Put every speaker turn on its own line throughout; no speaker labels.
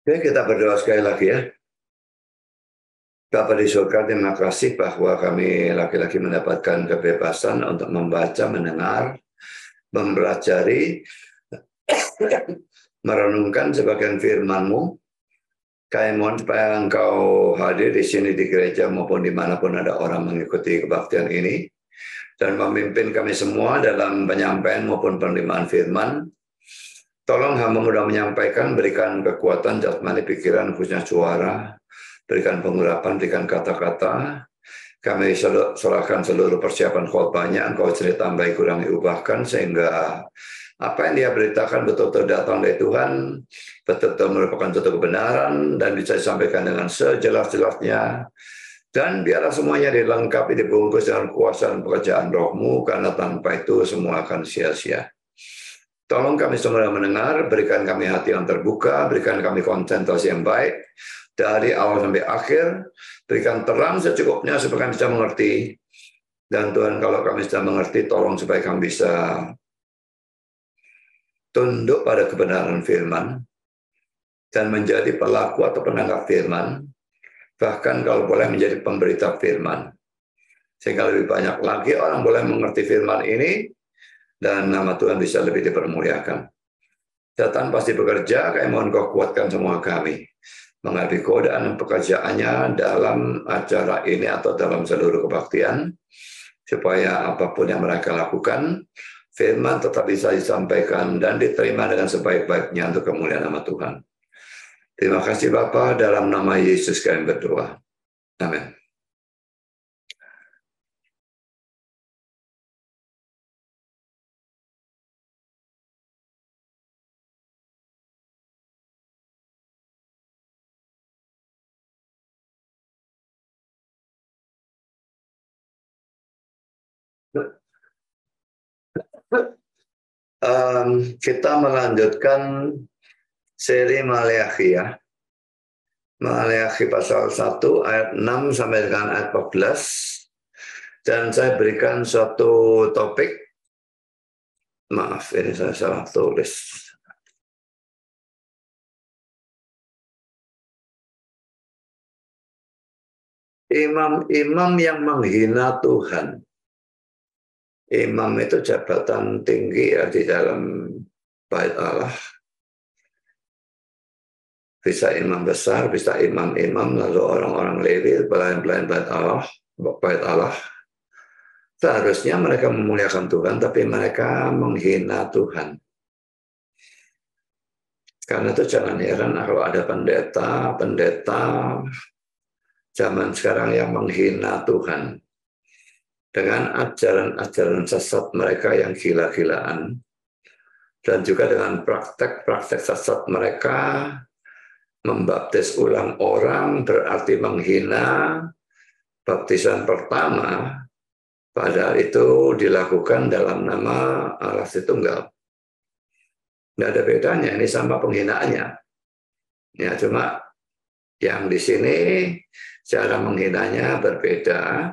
Oke, kita berdoa sekali lagi ya. Bapa di surga, terima kasih bahwa kami laki-laki mendapatkan kebebasan untuk membaca, mendengar, mempelajari, merenungkan sebagian firman-Mu. Kami mohon supaya Engkau hadir di sini di gereja maupun dimanapun ada orang mengikuti kebaktian ini, dan memimpin kami semua dalam penyampaian maupun penerimaan firman. Tolong hamba mudah menyampaikan, berikan kekuatan jasmani, pikiran, khususnya suara, berikan pengurapan, berikan kata-kata. Kami serahkan seluruh persiapan khotbahnya, Engkau cerita baik kurangi ubahkan, sehingga apa yang dia beritakan betul-betul datang dari Tuhan, betul-betul merupakan suatu kebenaran, dan bisa disampaikan dengan sejelas-jelasnya. Dan biarlah semuanya dilengkapi, dibungkus dengan kuasa dan pekerjaan Roh-Mu, karena tanpa itu semua akan sia-sia. Tolong kami semua yang mendengar, berikan kami hati yang terbuka, berikan kami konsentrasi yang baik, dari awal sampai akhir, berikan terang secukupnya supaya kami bisa mengerti. Dan Tuhan, kalau kami sudah mengerti, tolong supaya kami bisa tunduk pada kebenaran firman, dan menjadi pelaku atau penanggap firman, bahkan kalau boleh menjadi pemberita firman. Sehingga lebih banyak lagi orang boleh mengerti firman ini, dan nama Tuhan bisa lebih dipermuliakan. Setan pasti bekerja, kami mohon Kau kuatkan semua kami menghadapi godaan dan pekerjaannya dalam acara ini atau dalam seluruh kebaktian, supaya apapun yang mereka lakukan, firman tetap bisa disampaikan dan diterima dengan sebaik-baiknya untuk kemuliaan nama Tuhan. Terima kasih Bapa, dalam nama Yesus kami berdoa. Amin. Kita melanjutkan seri Maleakhi ya. Maleakhi pasal 1 ayat 6 sampai dengan ayat 14. Dan saya berikan suatu topik. Maaf, ini saya salah tulis. Imam-imam yang menghina Tuhan. Imam itu jabatan tinggi ya di dalam Bait Allah. Bisa imam besar, bisa imam-imam, lalu orang-orang Lewi, pelayan-pelayan Bait Allah. Seharusnya mereka memuliakan Tuhan, tapi mereka menghina Tuhan. Karena itu jangan heran kalau ada pendeta zaman sekarang yang menghina Tuhan. Dengan ajaran-ajaran sesat mereka yang gila-gilaan. Dan juga dengan praktek-praktek sesat mereka, membaptis ulang orang berarti menghina baptisan pertama, padahal itu dilakukan dalam nama Allah Tritunggal. Nggak ada bedanya, ini sama penghinaannya. Ya, cuma yang di sini cara menghinanya berbeda.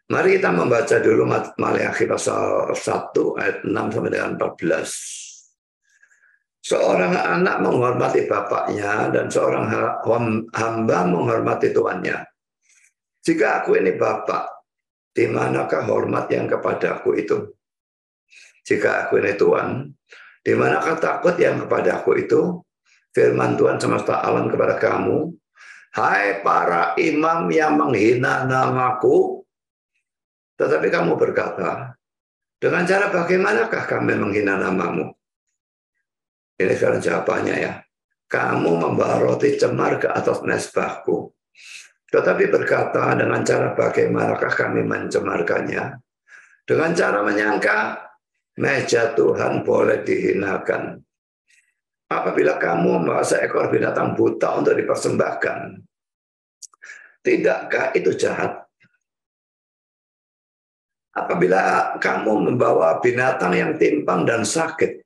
Mari kita membaca dulu Maleakhi pasal 1 ayat 6 sampai dengan 14. Seorang anak menghormati bapaknya dan seorang hamba menghormati tuannya. Jika aku ini bapak, di manakah hormat yang kepadaku itu? Jika aku ini Tuhan, di manakah takut yang kepadaku itu? Firman Tuhan semesta alam kepada kamu, hai para imam yang menghina namaku, tetapi kamu berkata, dengan cara bagaimanakah kami menghina namamu? Ini sekarang jawabannya ya. Kamu membawa roti cemar ke atas mezbahku. Tetapi berkata, dengan cara bagaimanakah kami mencemarkannya? Dengan cara menyangka, meja Tuhan boleh dihinakan. Apabila kamu membawa seekor binatang buta untuk dipersembahkan, tidakkah itu jahat? Apabila kamu membawa binatang yang timpang dan sakit,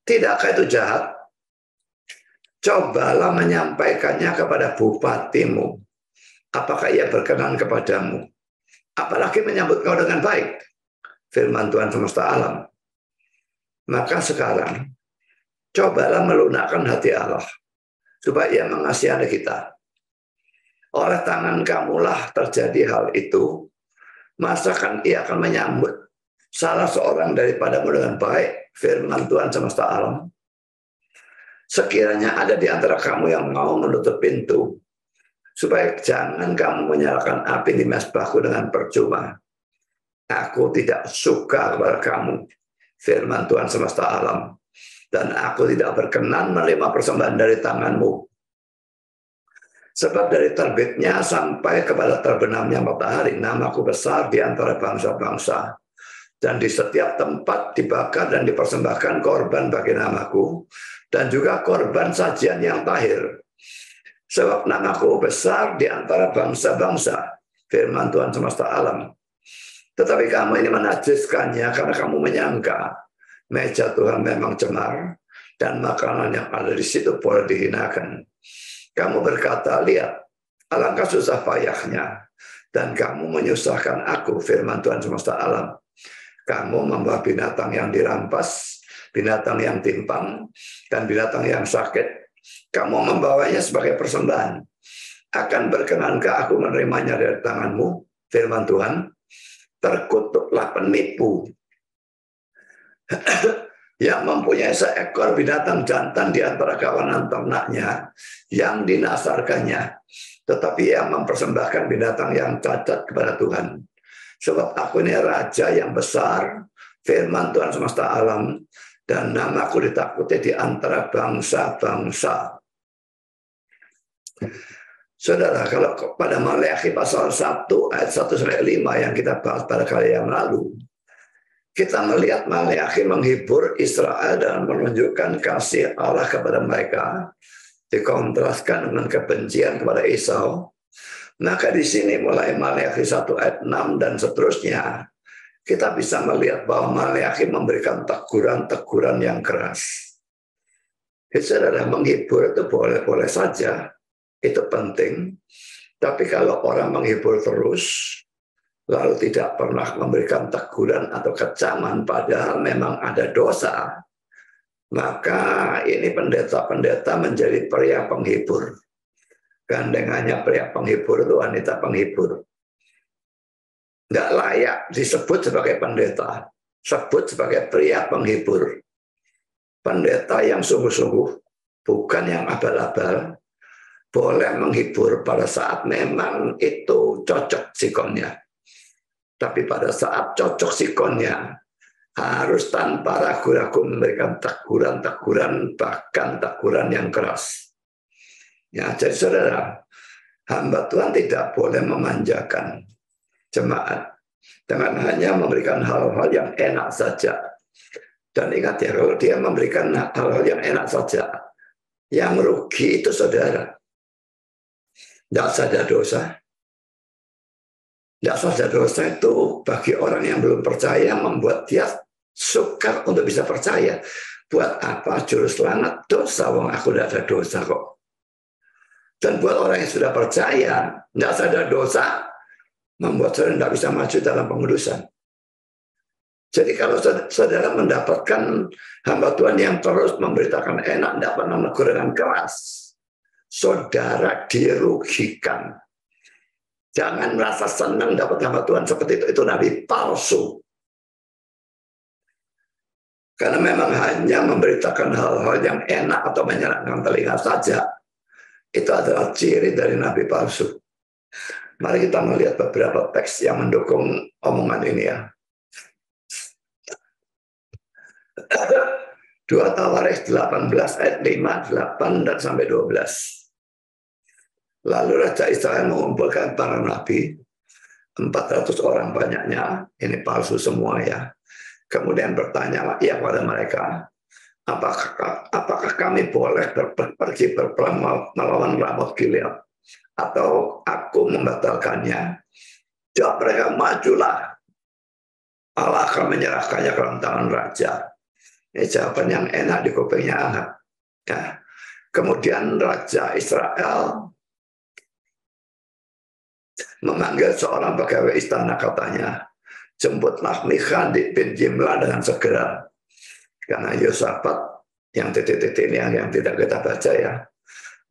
tidakkah itu jahat? Cobalah menyampaikannya kepada bupatimu. Apakah ia berkenan kepadamu? Apalagi menyambut kau dengan baik. Firman Tuhan semesta alam. Maka sekarang, cobalah melunakkan hati Allah, supaya Ia mengasihani kita. Oleh tangan kamulah terjadi hal itu, masakan Ia akan menyambut salah seorang daripadamu dengan baik, firman Tuhan semesta alam. Sekiranya ada di antara kamu yang mau menutup pintu, supaya jangan kamu menyalakan api di mezbahku dengan percuma. Aku tidak suka kepada kamu, firman Tuhan semesta alam, dan aku tidak berkenan menerima persembahan dari tanganmu. Sebab dari terbitnya sampai kepada terbenamnya matahari, namaku besar di antara bangsa-bangsa. Dan di setiap tempat dibakar dan dipersembahkan korban bagi namaku, dan juga korban sajian yang tahir. Sebab namaku besar di antara bangsa-bangsa, firman Tuhan semesta alam. Tetapi kamu ini menajiskannya karena kamu menyangka meja Tuhan memang cemar, dan makanan yang ada di situ boleh dihinakan. Kamu berkata, lihat, alangkah susah payahnya, dan kamu menyusahkan aku, firman Tuhan semesta alam. Kamu membawa binatang yang dirampas, binatang yang timpang, dan binatang yang sakit. Kamu membawanya sebagai persembahan. Akan berkenankah aku menerimanya dari tanganmu, firman Tuhan? Terkutuklah penipu yang mempunyai seekor binatang jantan di antara kawanan ternaknya yang dinasarkannya, tetapi yang mempersembahkan binatang yang cacat kepada Tuhan. Sebab aku ini raja yang besar, firman Tuhan semesta alam, dan namaku ditakuti di antara bangsa-bangsa. Saudara, kalau pada Maleakhi pasal 1 ayat 1-5 yang kita bahas pada kali yang lalu, kita melihat Maleakhi menghibur Israel dan menunjukkan kasih Allah kepada mereka, dikontraskan dengan kebencian kepada Esau. Maka di sini mulai Maleakhi 1 ayat 6 dan seterusnya, kita bisa melihat bahwa Maleakhi memberikan teguran-teguran yang keras. Saudara, menghibur itu boleh-boleh saja, itu penting. Tapi kalau orang menghibur terus, lalu tidak pernah memberikan teguran atau kecaman, padahal memang ada dosa, maka ini pendeta-pendeta menjadi pria penghibur. Gandengannya pria penghibur itu wanita penghibur. Nggak layak disebut sebagai pendeta, sebut sebagai pria penghibur. Pendeta yang sungguh-sungguh, bukan yang abal-abal, boleh menghibur pada saat memang itu cocok sikonnya. Tapi pada saat cocok sikonnya, harus tanpa ragu-ragu memberikan teguran-teguran, bahkan teguran yang keras. Ya, jadi saudara, hamba Tuhan tidak boleh memanjakan jemaat dengan hanya memberikan hal-hal yang enak saja. Dan ingat ya, kalau dia memberikan hal-hal yang enak saja, yang rugi itu saudara. Tidak saja dosa. Tidak saja dosa itu bagi orang yang belum percaya membuat dia sukar untuk bisa percaya. Buat apa juru selamat dosa? Wong aku tidak ada dosa kok. Dan buat orang yang sudah percaya, tidak sadar dosa, membuat saudara tidak bisa maju dalam pengudusan. Jadi kalau saudara mendapatkan hamba Tuhan yang terus memberitakan enak, tidak pernah menegur dengan keras, saudara dirugikan. Jangan merasa senang dapat hamba Tuhan seperti itu nabi palsu. Karena memang hanya memberitakan hal-hal yang enak atau menyenangkan telinga saja, itu adalah ciri dari nabi palsu. Mari kita melihat beberapa teks yang mendukung omongan ini ya. 2 Tawarekh 18 ayat 5, 8, dan sampai 12. Lalu Raja Israel mengumpulkan para nabi, 400 orang banyaknya, ini palsu semua ya. Kemudian bertanya ia pada mereka, apakah kami boleh pergi berperang melawan Ramot Gilead, atau aku membatalkannya? Jawab mereka, majulah, Allah akan menyerahkannya ke dalam tangan raja. Ini jawaban yang enak di kupingnya Ahab. Ya. Kemudian Raja Israel memanggil seorang pegawai istana, katanya, jemputlah Mikha bin Jimlah dengan segera. Karena Yosafat Yang titik-titik ini yang tidak kita baca ya.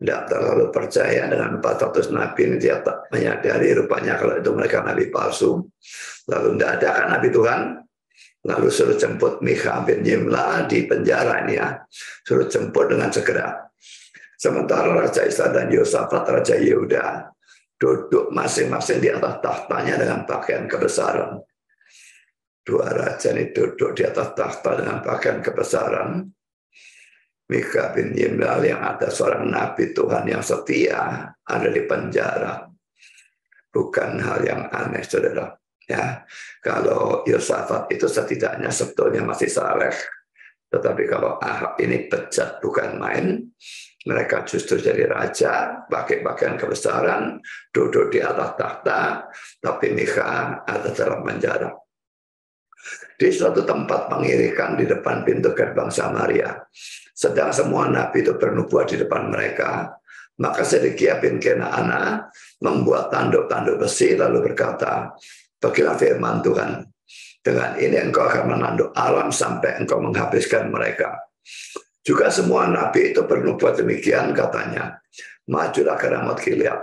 Tidak terlalu percaya dengan 400 nabi ini, dia tak menyadari rupanya kalau itu mereka nabi palsu. Lalu tidak ada kan nabi Tuhan. Lalu suruh jemput Mikha bin Yimla di penjara ini ya. Suruh jemput dengan segera. Sementara Raja Isa dan Yosafat, Raja Yehuda, duduk masing-masing di atas tahtanya dengan pakaian kebesaran. Dua raja ini duduk di atas tahta dengan pakaian kebesaran. Mikha bin Yimla yang ada seorang nabi Tuhan yang setia ada di penjara. Bukan hal yang aneh, saudara. Ya, kalau Yosafat itu setidaknya sebetulnya masih saleh. Tetapi kalau Ahab ini bejat bukan main, mereka justru jadi raja, pakai pakaian kebesaran, duduk di atas tahta, tapi Mikha ada dalam penjara. Di suatu tempat pengirikan di depan pintu gerbang Samaria, sedang semua nabi itu bernubuat di depan mereka, maka Sedekia bin Kenaana membuat tanduk-tanduk besi lalu berkata, "Beginilah firman Tuhan, dengan ini engkau akan menanduk alam sampai engkau menghabiskan mereka." Juga semua nabi itu bernubuat demikian, katanya, "Majulah ke Ramot Gilead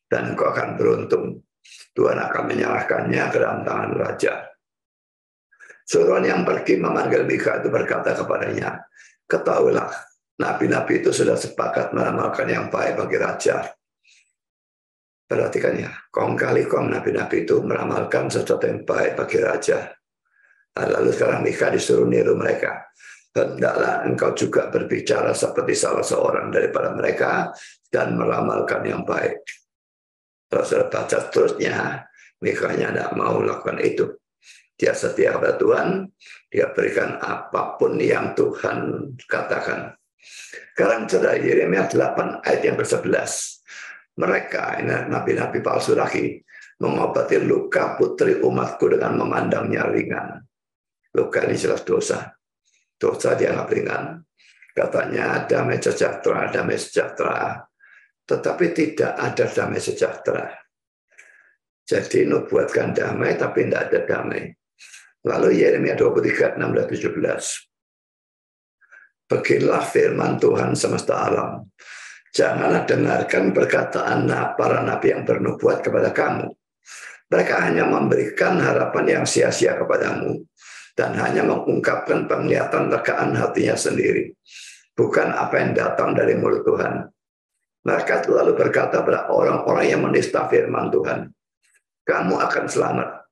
dan engkau akan beruntung. Tuhan akan menyerahkannya ke dalam tangan raja." Suruhan yang pergi memanggil Mikha itu berkata kepadanya, "Ketahuilah, nabi-nabi itu sudah sepakat meramalkan yang baik bagi raja." Perhatikan ya, kong kali kong nabi-nabi itu meramalkan sesuatu yang baik bagi raja. Lalu sekarang Mikha disuruh niru mereka. "Hendaklah engkau juga berbicara seperti salah seorang daripada mereka dan meramalkan yang baik." Kalau sudah baca terusnya, Mikha-nya tidak mau lakukan itu. Dia setia kepada Tuhan, dia berikan apapun yang Tuhan katakan. Sekarang saudara, Yeremia 8 ayat yang ke-11. Mereka, ini nabi-nabi palsu lagi, mengobati luka putri umatku dengan memandangnya ringan. Luka ini jelas dosa. Dosa dianggap ringan. Katanya damai sejahtera, damai sejahtera. Tetapi tidak ada damai sejahtera. Jadi nubuatkan damai, tapi tidak ada damai. Lalu Yeremia 23, 16-17. Beginilah firman Tuhan semesta alam. Janganlah dengarkan perkataan para nabi yang bernubuat kepada kamu. Mereka hanya memberikan harapan yang sia-sia kepadamu dan hanya mengungkapkan penglihatan rekaan hatinya sendiri, bukan apa yang datang dari mulut Tuhan. Mereka selalu berkata pada orang-orang yang menista firman Tuhan, "Kamu akan selamat."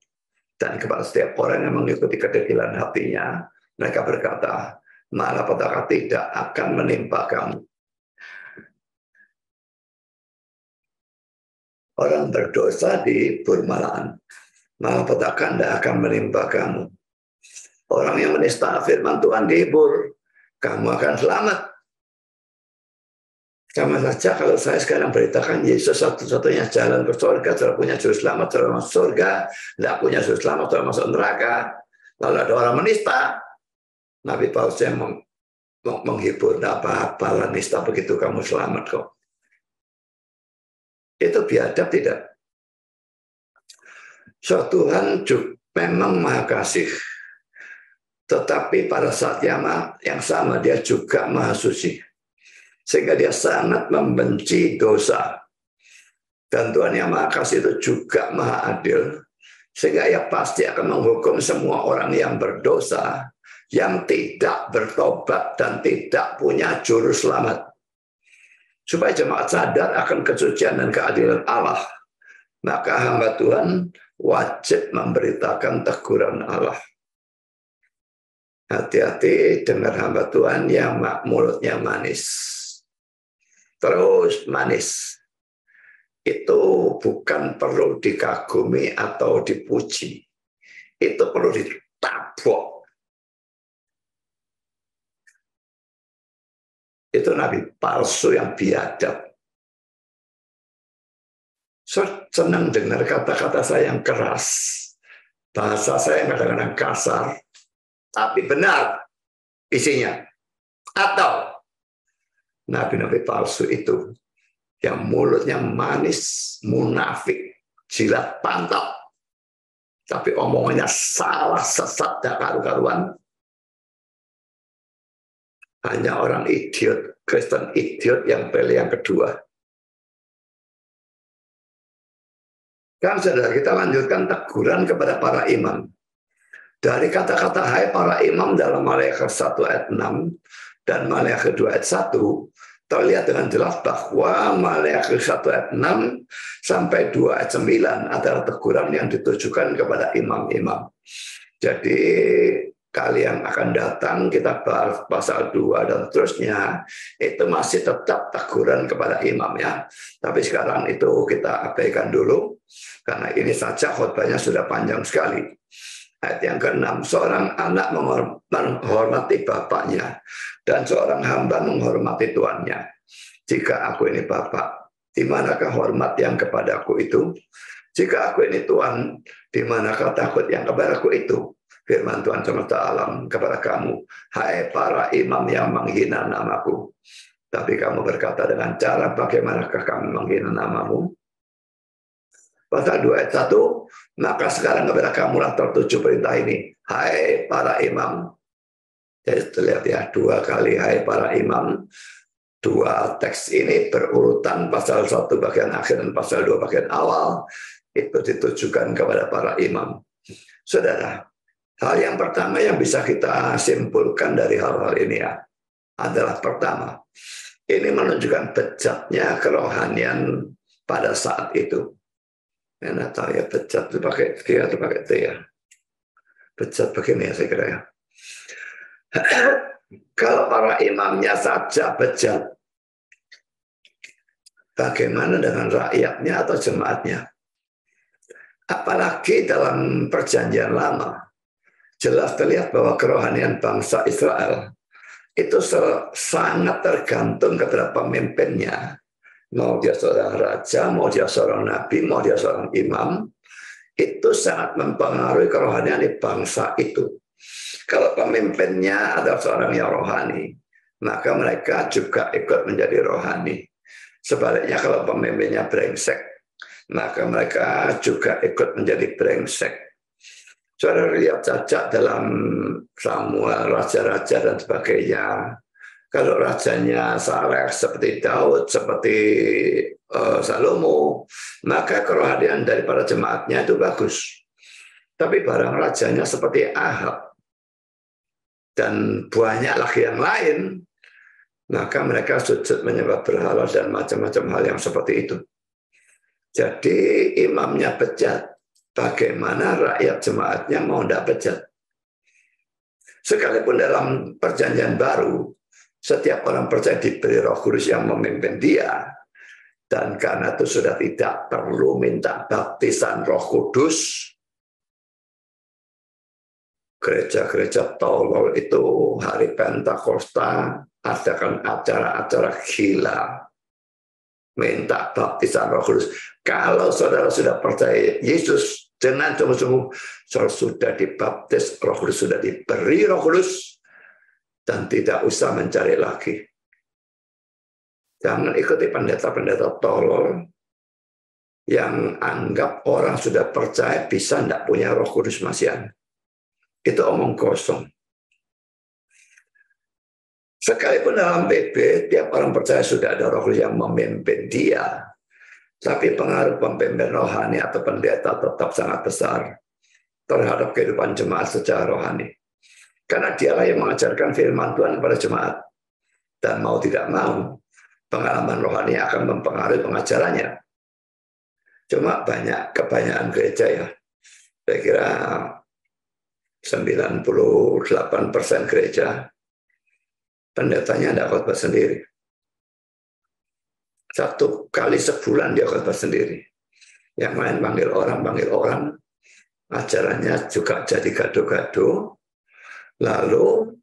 Dan kepada setiap orang yang mengikuti kedegilan hatinya, mereka berkata, "Malapetaka tidak akan menimpa kamu." Orang berdosa di Burmalaan, malapetaka tidak akan menimpa kamu. Orang yang menista firman Tuhan dihibur, kamu akan selamat. Sama saja kalau saya sekarang beritakan Yesus satu-satunya jalan ke surga, sudah punya juru selamat, sudah masuk surga, tidak punya juru selamat, sudah masuk neraka. Lalu ada orang menista, Nabi Paulus yang menghibur, tidak apa-apa, nista begitu kamu selamat kok. Itu biadab tidak? So, Tuhan memang maha kasih. Tetapi pada saat yang sama dia juga maha suci. Sehingga dia sangat membenci dosa. Dan Tuhan yang maha kasih itu juga maha adil. Sehingga ia pasti akan menghukum semua orang yang berdosa, yang tidak bertobat dan tidak punya juru selamat. Supaya jemaat sadar akan kesucian dan keadilan Allah, maka hamba Tuhan wajib memberitakan teguran Allah. Hati-hati dengar hamba Tuhan yang mulutnya manis. Terus manis. Itu bukan perlu dikagumi atau dipuji. Itu perlu ditabok. Itu nabi palsu yang biadab. Senang dengar kata-kata saya yang keras. Bahasa saya kadang-kadang kasar. Tapi benar isinya. Atau nabi-nabi palsu itu yang mulutnya manis, munafik, jilat pantat. Tapi omongannya salah, sesat, dan karu-karuan. Hanya orang idiot, Kristen idiot yang pilih yang kedua. Kan saudara, kita lanjutkan teguran kepada para imam. Dari kata-kata hai para imam dalam Maleakhi 1 ayat 6 dan Maleakhi 2 ayat 1, terlihat dengan jelas bahwa Maleakhi 1 ayat 6 sampai 2 ayat 9 adalah teguran yang ditujukan kepada imam-imam. Jadi kali yang akan datang kita bahas pasal 2 dan seterusnya, itu masih tetap teguran kepada imam ya. Tapi sekarang itu kita abaikan dulu, karena ini saja khotbahnya sudah panjang sekali. Ayat yang ke-6, seorang anak menghormati bapaknya, dan seorang hamba menghormati tuannya. Jika aku ini bapak, di manakah hormat yang kepadaku itu? Jika aku ini tuan, di manakah takut yang kepadaku itu? Firman Tuhan semesta alam kepada kamu, hai para imam yang menghina namaku. Tapi kamu berkata dengan cara bagaimanakah kamu menghina namamu? Pasal 2 ayat 1, maka sekarang kepada kamulah tertuju perintah ini, hai para imam. Jadi terlihat ya, 2 kali hai para imam. 2 teks ini berurutan, pasal 1 bagian akhir dan pasal 2 bagian awal, itu ditujukan kepada para imam. Saudara, hal yang pertama yang bisa kita simpulkan dari hal-hal ini ya, adalah pertama, ini menunjukkan bejatnya kerohanian pada saat itu. Enak tahu ya, bejat itu pakai G atau pakai T ya. Bejat begini ya saya kira ya. Kalau para imamnya saja bejat, bagaimana dengan rakyatnya atau jemaatnya? Apalagi dalam perjanjian lama, jelas terlihat bahwa kerohanian bangsa Israel itu sangat tergantung kepada pemimpinnya. Mau dia seorang raja, mau dia seorang nabi, mau dia seorang imam, itu sangat mempengaruhi kerohanian di bangsa itu. Kalau pemimpinnya adalah seorang yang rohani, maka mereka juga ikut menjadi rohani. Sebaliknya kalau pemimpinnya brengsek, maka mereka juga ikut menjadi brengsek. Saudara lihat saja dalam Samuel, raja-raja dan sebagainya. Kalau rajanya saleh seperti Daud, seperti Salomo, maka kerohanian daripada jemaatnya itu bagus. Tapi barang rajanya seperti Ahab dan banyak lagi yang lain, maka mereka sujud menyembah berhala dan macam-macam hal yang seperti itu. Jadi imamnya bejat, bagaimana rakyat jemaatnya mau tidak bejat? Sekalipun dalam perjanjian baru, setiap orang percaya diberi Roh Kudus yang memimpin dia, dan karena itu sudah tidak perlu minta baptisan Roh Kudus. Gereja-gereja tolol itu hari Pentakosta adakan acara-acara gila, minta baptisan Roh Kudus. Kalau saudara sudah percaya Yesus dengan sungguh-sungguh, saudara sudah dibaptis Roh Kudus, sudah diberi Roh Kudus, dan tidak usah mencari lagi. Jangan ikuti pendeta-pendeta tolol yang anggap orang sudah percaya bisa tidak punya Roh Kudus masihan. Itu omong kosong. Sekalipun dalam PB, tiap orang percaya sudah ada Roh Kudus yang memimpin dia, tapi pengaruh pemimpin rohani atau pendeta tetap sangat besar terhadap kehidupan jemaat secara rohani. Karena dialah yang mengajarkan firman Tuhan kepada jemaat. Dan mau tidak mau, pengalaman rohani akan mempengaruhi pengajarannya. Cuma kebanyakan gereja ya, saya kira 98% gereja, pendetanya tidak khotbah sendiri. 1 kali sebulan dia khotbah sendiri. Yang lain panggil orang, ajarannya juga jadi gado-gado. Lalu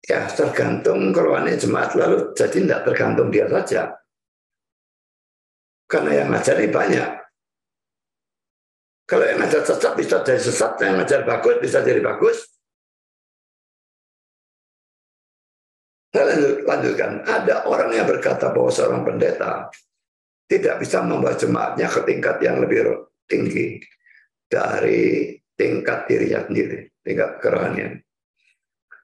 ya tergantung kerohanian jemaat, lalu jadi tidak tergantung dia saja. Karena yang ngajari banyak. Kalau yang ngajar sesat bisa jadi sesat, yang ngajar bagus bisa jadi bagus. Saya lanjutkan, ada orang yang berkata bahwa seorang pendeta tidak bisa membawa jemaatnya ke tingkat yang lebih tinggi dari tingkat dirinya sendiri, tingkat kerohanian.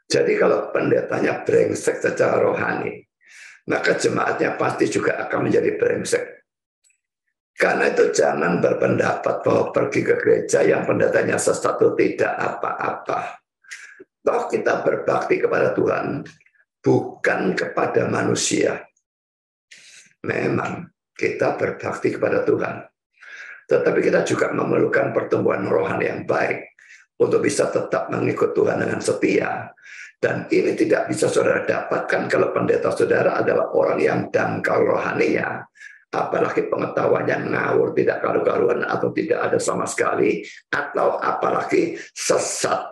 Jadi kalau pendetanya brengsek secara rohani, maka jemaatnya pasti juga akan menjadi brengsek. Karena itu jangan berpendapat bahwa pergi ke gereja yang pendetanya sesat itu tidak apa-apa. Toh kita berbakti kepada Tuhan, bukan kepada manusia. Memang kita berbakti kepada Tuhan, tetapi kita juga memerlukan pertumbuhan rohani yang baik untuk bisa tetap mengikut Tuhan dengan setia. Dan ini tidak bisa saudara dapatkan kalau pendeta saudara adalah orang yang dangkal rohaninya, apalagi pengetahuannya ngawur, tidak karu-karuan, atau tidak ada sama sekali, atau apalagi sesat.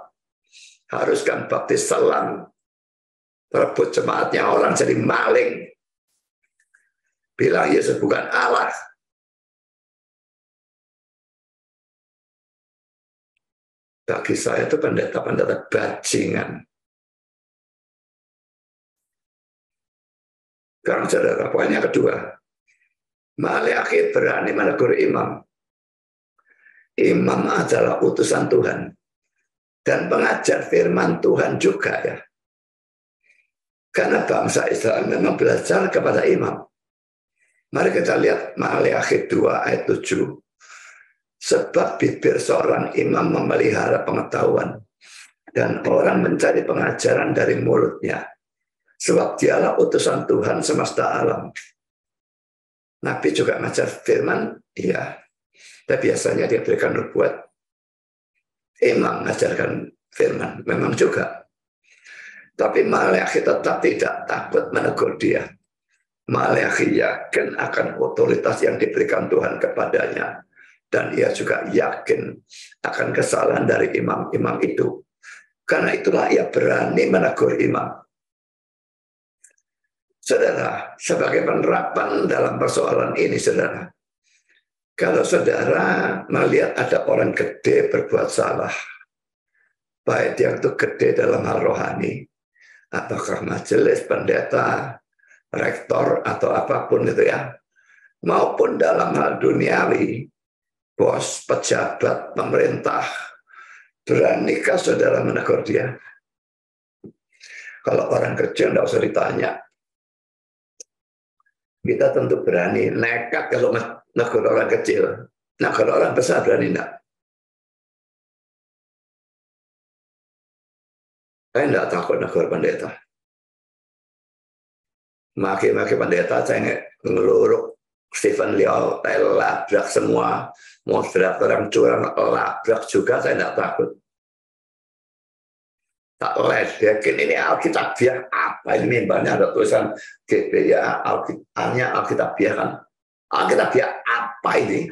Haruskan baptis selang, rebut jemaatnya orang jadi maling, bilang Yesus bukan Allah. Bagi saya itu pendeta-pendeta bajingan. Sekarang saudara, poin yang kedua, Maleakhi berani menegur imam. Imam adalah utusan Tuhan dan pengajar firman Tuhan juga ya. Karena bangsa Israel memang belajar kepada imam. Mari kita lihat Maleakhi 2 ayat 7. Sebab bibir seorang imam memelihara pengetahuan dan orang mencari pengajaran dari mulutnya. Sebab dialah utusan Tuhan semesta alam. Nabi juga mengajar firman, iya. Dan biasanya dia berikan nubuat. Imam mengajarkan firman, memang juga. Tapi Maleakhi tetap tidak takut menegur dia. Maleakhi yakin akan otoritas yang diberikan Tuhan kepadanya. Dan ia juga yakin akan kesalahan dari imam-imam itu. Karena itulah ia berani menegur imam. Saudara, sebagai penerapan dalam persoalan ini, saudara, kalau saudara melihat ada orang gede berbuat salah, baik dia itu gede dalam hal rohani, apakah majelis, pendeta, rektor, atau apapun itu ya, maupun dalam hal duniawi, bos, pejabat, pemerintah, beranikah saudara menegur dia? Kalau orang kecil tidak usah ditanya. Kita tentu berani, nekat kalau menegur orang kecil. Nah kalau orang besar berani enggak? Saya enggak takut negur pendeta. Maki-maki pendeta, saya ngeluruk Stephen Liao, saya labrak semua. Mau orang curang, labrak juga, saya enggak takut. Tak ledekin ini Alkitabiah apa ini mimbarnya ada tulisan GBA Alkitabiah kan. Alkitabiah apa ini?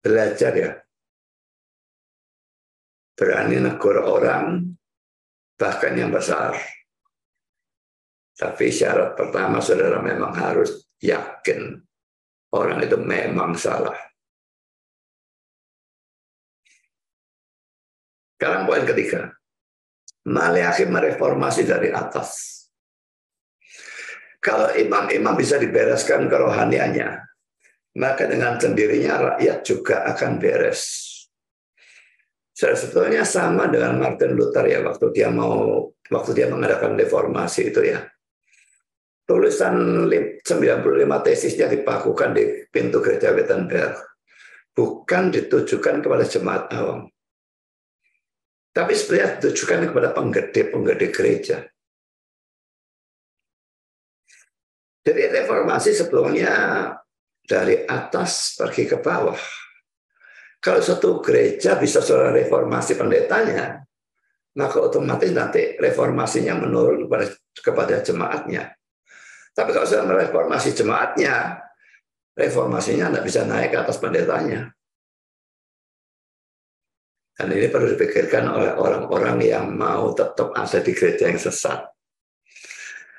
Belajar ya. Berani negur orang bahkan yang besar. Tapi syarat pertama saudara memang harus yakin orang itu memang salah. Sekarang poin ketiga, Maleakhi mereformasi dari atas. Kalau imam-imam bisa dibereskan kerohaniannya, maka dengan sendirinya rakyat juga akan beres. Sebetulnya sama dengan Martin Luther ya, waktu dia mengadakan reformasi itu ya. Tulisan 95 tesisnya dipakukan di pintu gereja Wittenberg, bukan ditujukan kepada jemaat awam. Tapi sebenarnya ditujukan kepada penggede gereja. Jadi reformasi sebelumnya dari atas pergi ke bawah. Kalau satu gereja bisa saudara reformasi pendetanya, maka otomatis nanti reformasinya menurun kepada jemaatnya. Tapi kalau saudara mereformasi jemaatnya, reformasinya tidak bisa naik ke atas pendetanya. Dan ini perlu dipikirkan oleh orang-orang yang mau tetap ada di gereja yang sesat.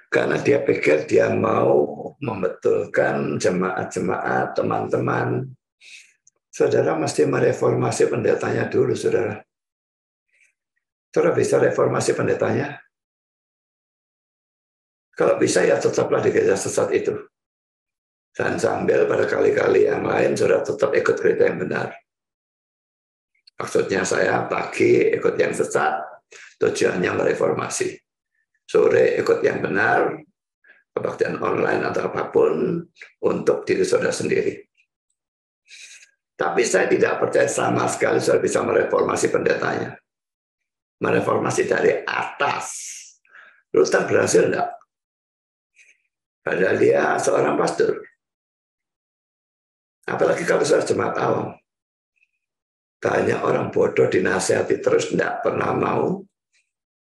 Karena dia pikir dia mau membetulkan jemaat-jemaat, teman-teman. Saudara mesti mereformasi pendetanya dulu, saudara. Saudara bisa reformasi pendetanya? Kalau bisa ya tetaplah di gereja sesat itu. Dan sambil pada kali-kali yang lain, saudara tetap ikut gereja yang benar. Maksudnya saya pagi ikut yang sesat, tujuannya mereformasi. Sore ikut yang benar, kebaktian online atau apapun untuk diri saudara sendiri. Tapi saya tidak percaya sama sekali saudara bisa mereformasi pendetanya. Mereformasi dari atas. Luther berhasil enggak? Padahal dia seorang pastor. Apalagi kalau saudara jemaat awam. Banyak orang bodoh dinasihati terus tidak pernah mau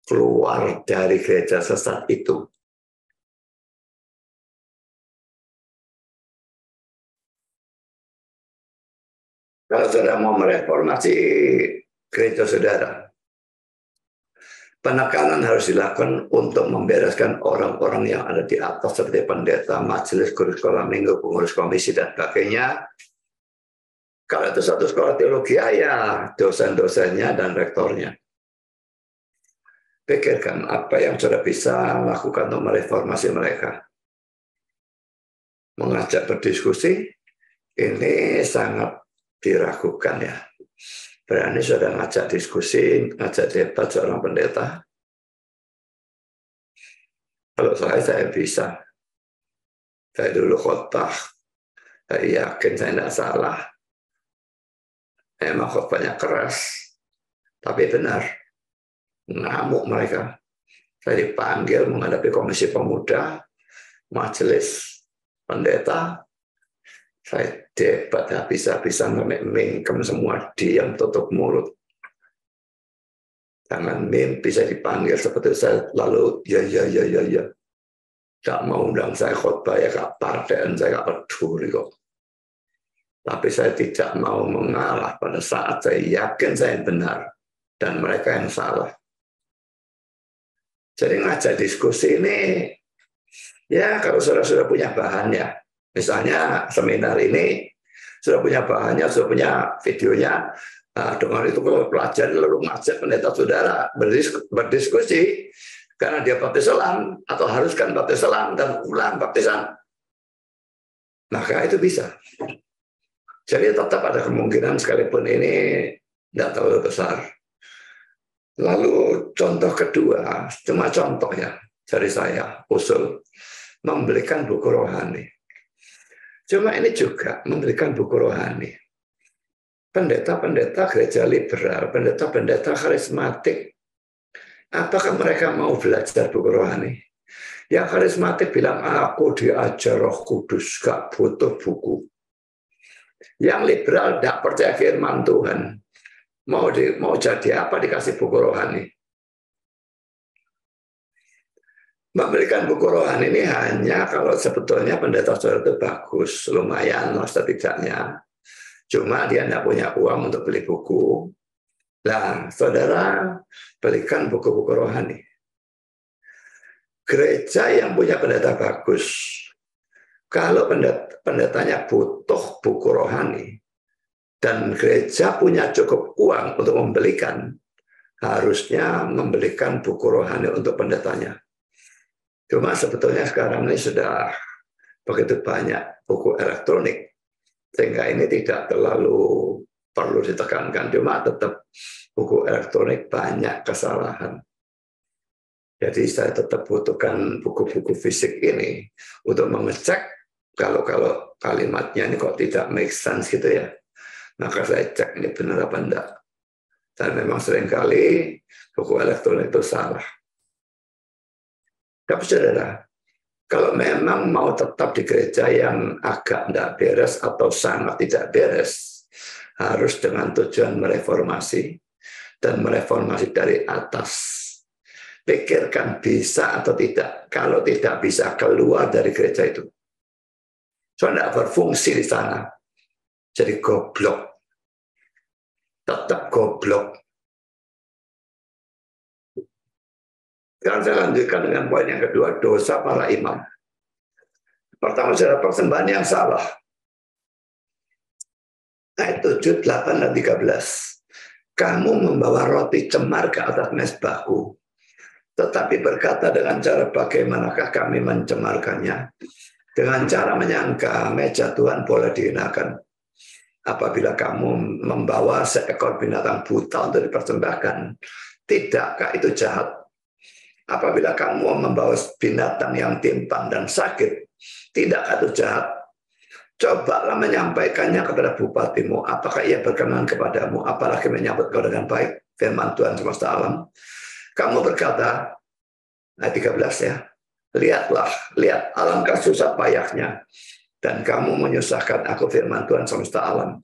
keluar dari gereja sesat itu. Kalau saudara mau mereformasi gereja saudara, penekanan harus dilakukan untuk membereskan orang-orang yang ada di atas seperti pendeta, majelis, guru sekolah minggu, pengurus komisi, dan sebagainya. Kalau itu satu sekolah teologi, ya dosen-dosennya dan rektornya. Pikirkan apa yang saudara bisa lakukan untuk mereformasi mereka. Mengajak berdiskusi, ini sangat diragukan ya. Berani saudara ngajak diskusi, ngajak debat seorang pendeta? Kalau saya bisa. Saya dulu khotbah, saya yakin saya tidak salah. Emang khotbahnya keras, tapi benar. Ngamuk mereka. Saya dipanggil menghadapi komisi pemuda, majelis, pendeta. Saya debat habis-habisan sampai mingkem semua, diam tutup mulut. Jangan mimpi saya dipanggil seperti saya lalu ya. Tak mau undang saya khotbah ya kak partai, saya gak peduli kok. Tapi saya tidak mau mengalah pada saat saya yakin saya benar dan mereka yang salah. Jadi ngajak diskusi ini, ya kalau sudah punya bahannya, misalnya seminar ini sudah punya bahannya, sudah punya videonya, dengan itu kalau pelajari lalu ngajak pendeta saudara berdiskusi, karena dia baptis selam atau haruskan baptis selam dan ulang baptisan, maka itu bisa. Jadi tetap ada kemungkinan sekalipun ini tidak terlalu besar. Lalu contoh kedua, cuma contoh ya dari saya, usul membelikan buku rohani. Cuma ini juga membelikan buku rohani. Pendeta-pendeta gereja liberal, pendeta-pendeta karismatik, apakah mereka mau belajar buku rohani? Yang karismatik bilang, aku diajar Roh Kudus, gak butuh buku. Yang liberal tidak percaya firman Tuhan, mau jadi apa dikasih buku rohani. Memberikan buku rohani ini hanya kalau sebetulnya pendeta saudara itu bagus, lumayan lah setidaknya. Cuma dia tidak punya uang untuk beli buku. Nah, saudara belikan buku-buku rohani. Gereja yang punya pendeta bagus, kalau pendetanya butuh buku rohani, dan gereja punya cukup uang untuk membelikan, harusnya membelikan buku rohani untuk pendetanya. Cuma sebetulnya sekarang ini sudah begitu banyak buku elektronik, sehingga ini tidak terlalu perlu ditekankan. Cuma tetap buku elektronik banyak kesalahan. Jadi saya tetap butuhkan buku-buku fisik ini untuk mengecek kalau kalimatnya ini kok tidak make sense gitu ya. Maka saya cek ini benar apa enggak. Dan memang seringkali buku elektronik itu salah. Tapi saudara, kalau memang mau tetap di gereja yang agak tidak beres atau sangat tidak beres, harus dengan tujuan mereformasi dan mereformasi dari atas. Pikirkan bisa atau tidak. Kalau tidak bisa, keluar dari gereja itu. Soalnya tidak berfungsi di sana. Jadi goblok. Tetap goblok. Sekarang saya lanjutkan dengan poin yang kedua, dosa para imam. Pertama, saudara, persembahan yang salah. Ayat 7, 8, dan 13. Kamu membawa roti cemar ke atas mezbahku, tetapi berkata dengan cara bagaimanakah kami mencemarkannya? Dengan cara menyangka meja Tuhan boleh dihinakan. apabila kamu membawa seekor binatang buta untuk dipersembahkan? Tidakkah itu jahat? Apabila kamu membawa binatang yang timpang dan sakit, tidakkah itu jahat? Cobalah menyampaikannya kepada bupatimu. Apakah ia berkenan kepadamu? Apalagi menyambut kau dengan baik. Firman Tuhan semesta alam. Kamu berkata, ayat 13 ya, lihat alangkah susah payahnya. Dan kamu menyusahkan aku, firman Tuhan semesta alam.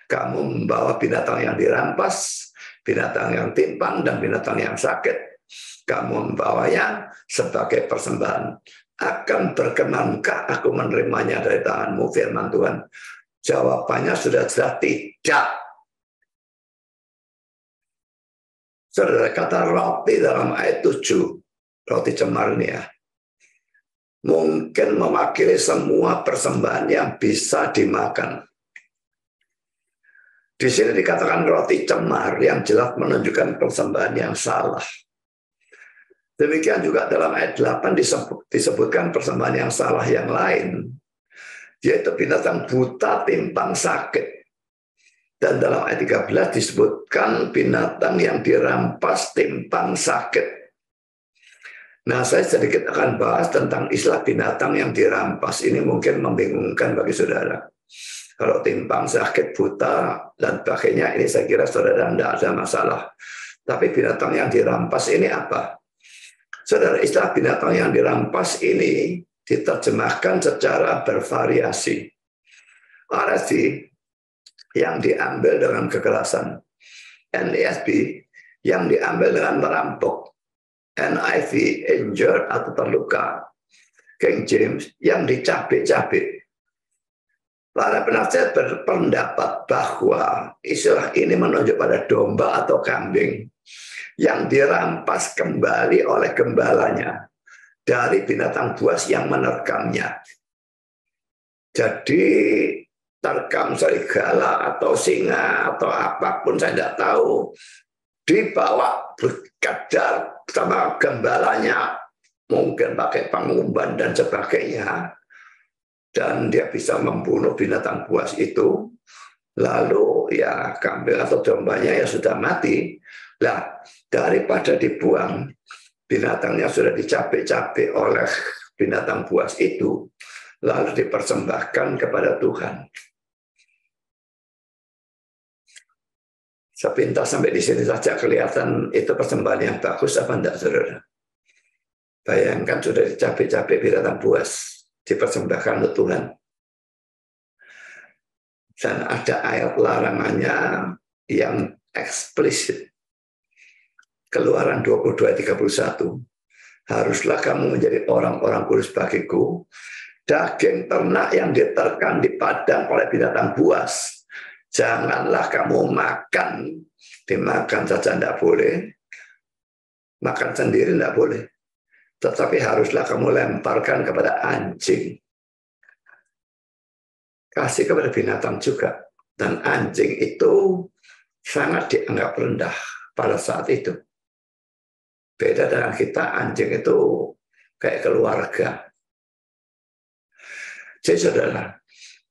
Kamu membawa binatang yang dirampas, binatang yang timpang, dan binatang yang sakit. Kamu membawanya sebagai persembahan. Akan berkenankah aku menerimanya dari tanganmu, firman Tuhan? Jawabannya sudah jelas tidak. Saudara, kata roti dalam ayat 7, roti cemar ini ya, mungkin mewakili semua persembahan yang bisa dimakan. Di sini dikatakan roti cemar yang jelas menunjukkan persembahan yang salah. Demikian juga dalam ayat 8 disebutkan persembahan yang salah yang lain, yaitu binatang buta, timpang, sakit. Dan dalam ayat 13 disebutkan binatang yang dirampas, timpang, sakit. Nah, saya sedikit akan bahas tentang istilah binatang yang dirampas. Ini mungkin membingungkan bagi saudara. Kalau timpang, sakit, buta, dan sebagainya, ini saya kira saudara tidak ada masalah. Tapi binatang yang dirampas ini apa? Saudara, istilah binatang yang dirampas ini diterjemahkan secara bervariasi. RSV yang diambil dengan kekerasan, NASB yang diambil dengan merampok, NIV injured atau terluka, King James yang dicabik-cabik. Para penafsir berpendapat bahwa istilah ini menunjuk pada domba atau kambing yang dirampas kembali oleh gembalanya dari binatang buas yang menerkamnya. Jadi terkam serigala atau singa atau apapun saya tidak tahu, dibawa berkejar sama gembalanya, mungkin pakai pengumban dan sebagainya, dan dia bisa membunuh binatang buas itu. Lalu ya kambing atau dombanya ya sudah mati. Nah, daripada dibuang, binatangnya sudah dicabik-cabik oleh binatang buas itu, lalu dipersembahkan kepada Tuhan. Sepintas sampai di sini saja kelihatan itu persembahan yang bagus apa enggak, saudara? Bayangkan sudah dicabik-cabik binatang buas, dipersembahkan ke Tuhan. Dan ada ayat larangannya yang eksplisit. Keluaran 22:31. Haruslah kamu menjadi orang-orang kudus bagiku. Daging ternak yang diterkam di padang oleh binatang buas, janganlah kamu makan. Dimakan saja tidak boleh. Makan sendiri tidak boleh. Tetapi haruslah kamu lemparkan kepada anjing. Kasih kepada binatang juga. Dan anjing itu sangat dianggap rendah pada saat itu. Beda dengan kita, anjing itu kayak keluarga. Jadi saudara,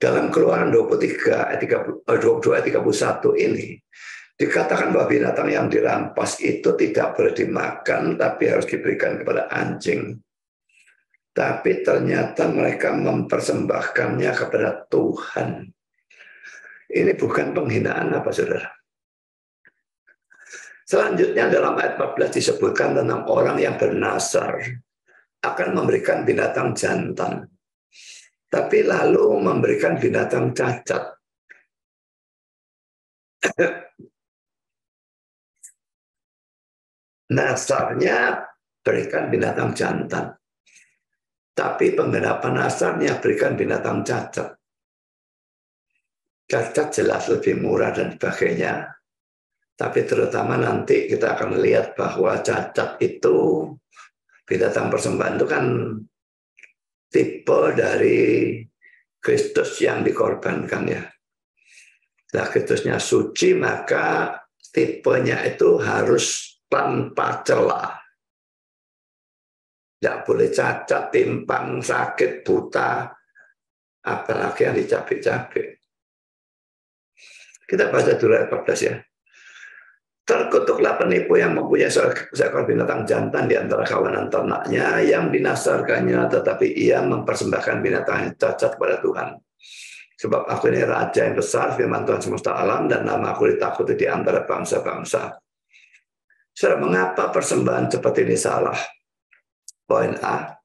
dalam Keluaran 22 ayat 31 ini, dikatakan bahwa binatang yang dirampas itu tidak boleh dimakan, tapi harus diberikan kepada anjing. Tapi ternyata mereka mempersembahkannya kepada Tuhan. Ini bukan penghinaan apa, saudara? Selanjutnya dalam ayat 14 disebutkan tentang orang yang bernasar akan memberikan binatang jantan, tapi lalu memberikan binatang cacat. Nasarnya berikan binatang jantan, tapi penggenapan nasarnya berikan binatang cacat. Cacat jelas lebih murah dan sebagainya. Tapi terutama nanti kita akan lihat bahwa cacat itu, binatang persembahan itu kan tipe dari Kristus yang dikorbankan ya. Nah, Kristusnya suci, maka tipenya itu harus tanpa celah. Tidak boleh cacat, timpang, sakit, buta, apalagi yang dicabik-cabik. Kita baca dulu ayat 14 ya. Terkutuklah penipu yang mempunyai seekor binatang jantan di antara kawanan ternaknya yang dinasarkannya, tetapi ia mempersembahkan binatang yang cacat kepada Tuhan. Sebab aku ini raja yang besar, firman Tuhan semesta alam, dan nama aku ditakuti di antara bangsa-bangsa. Saudara, mengapa persembahan seperti ini salah? Poin A,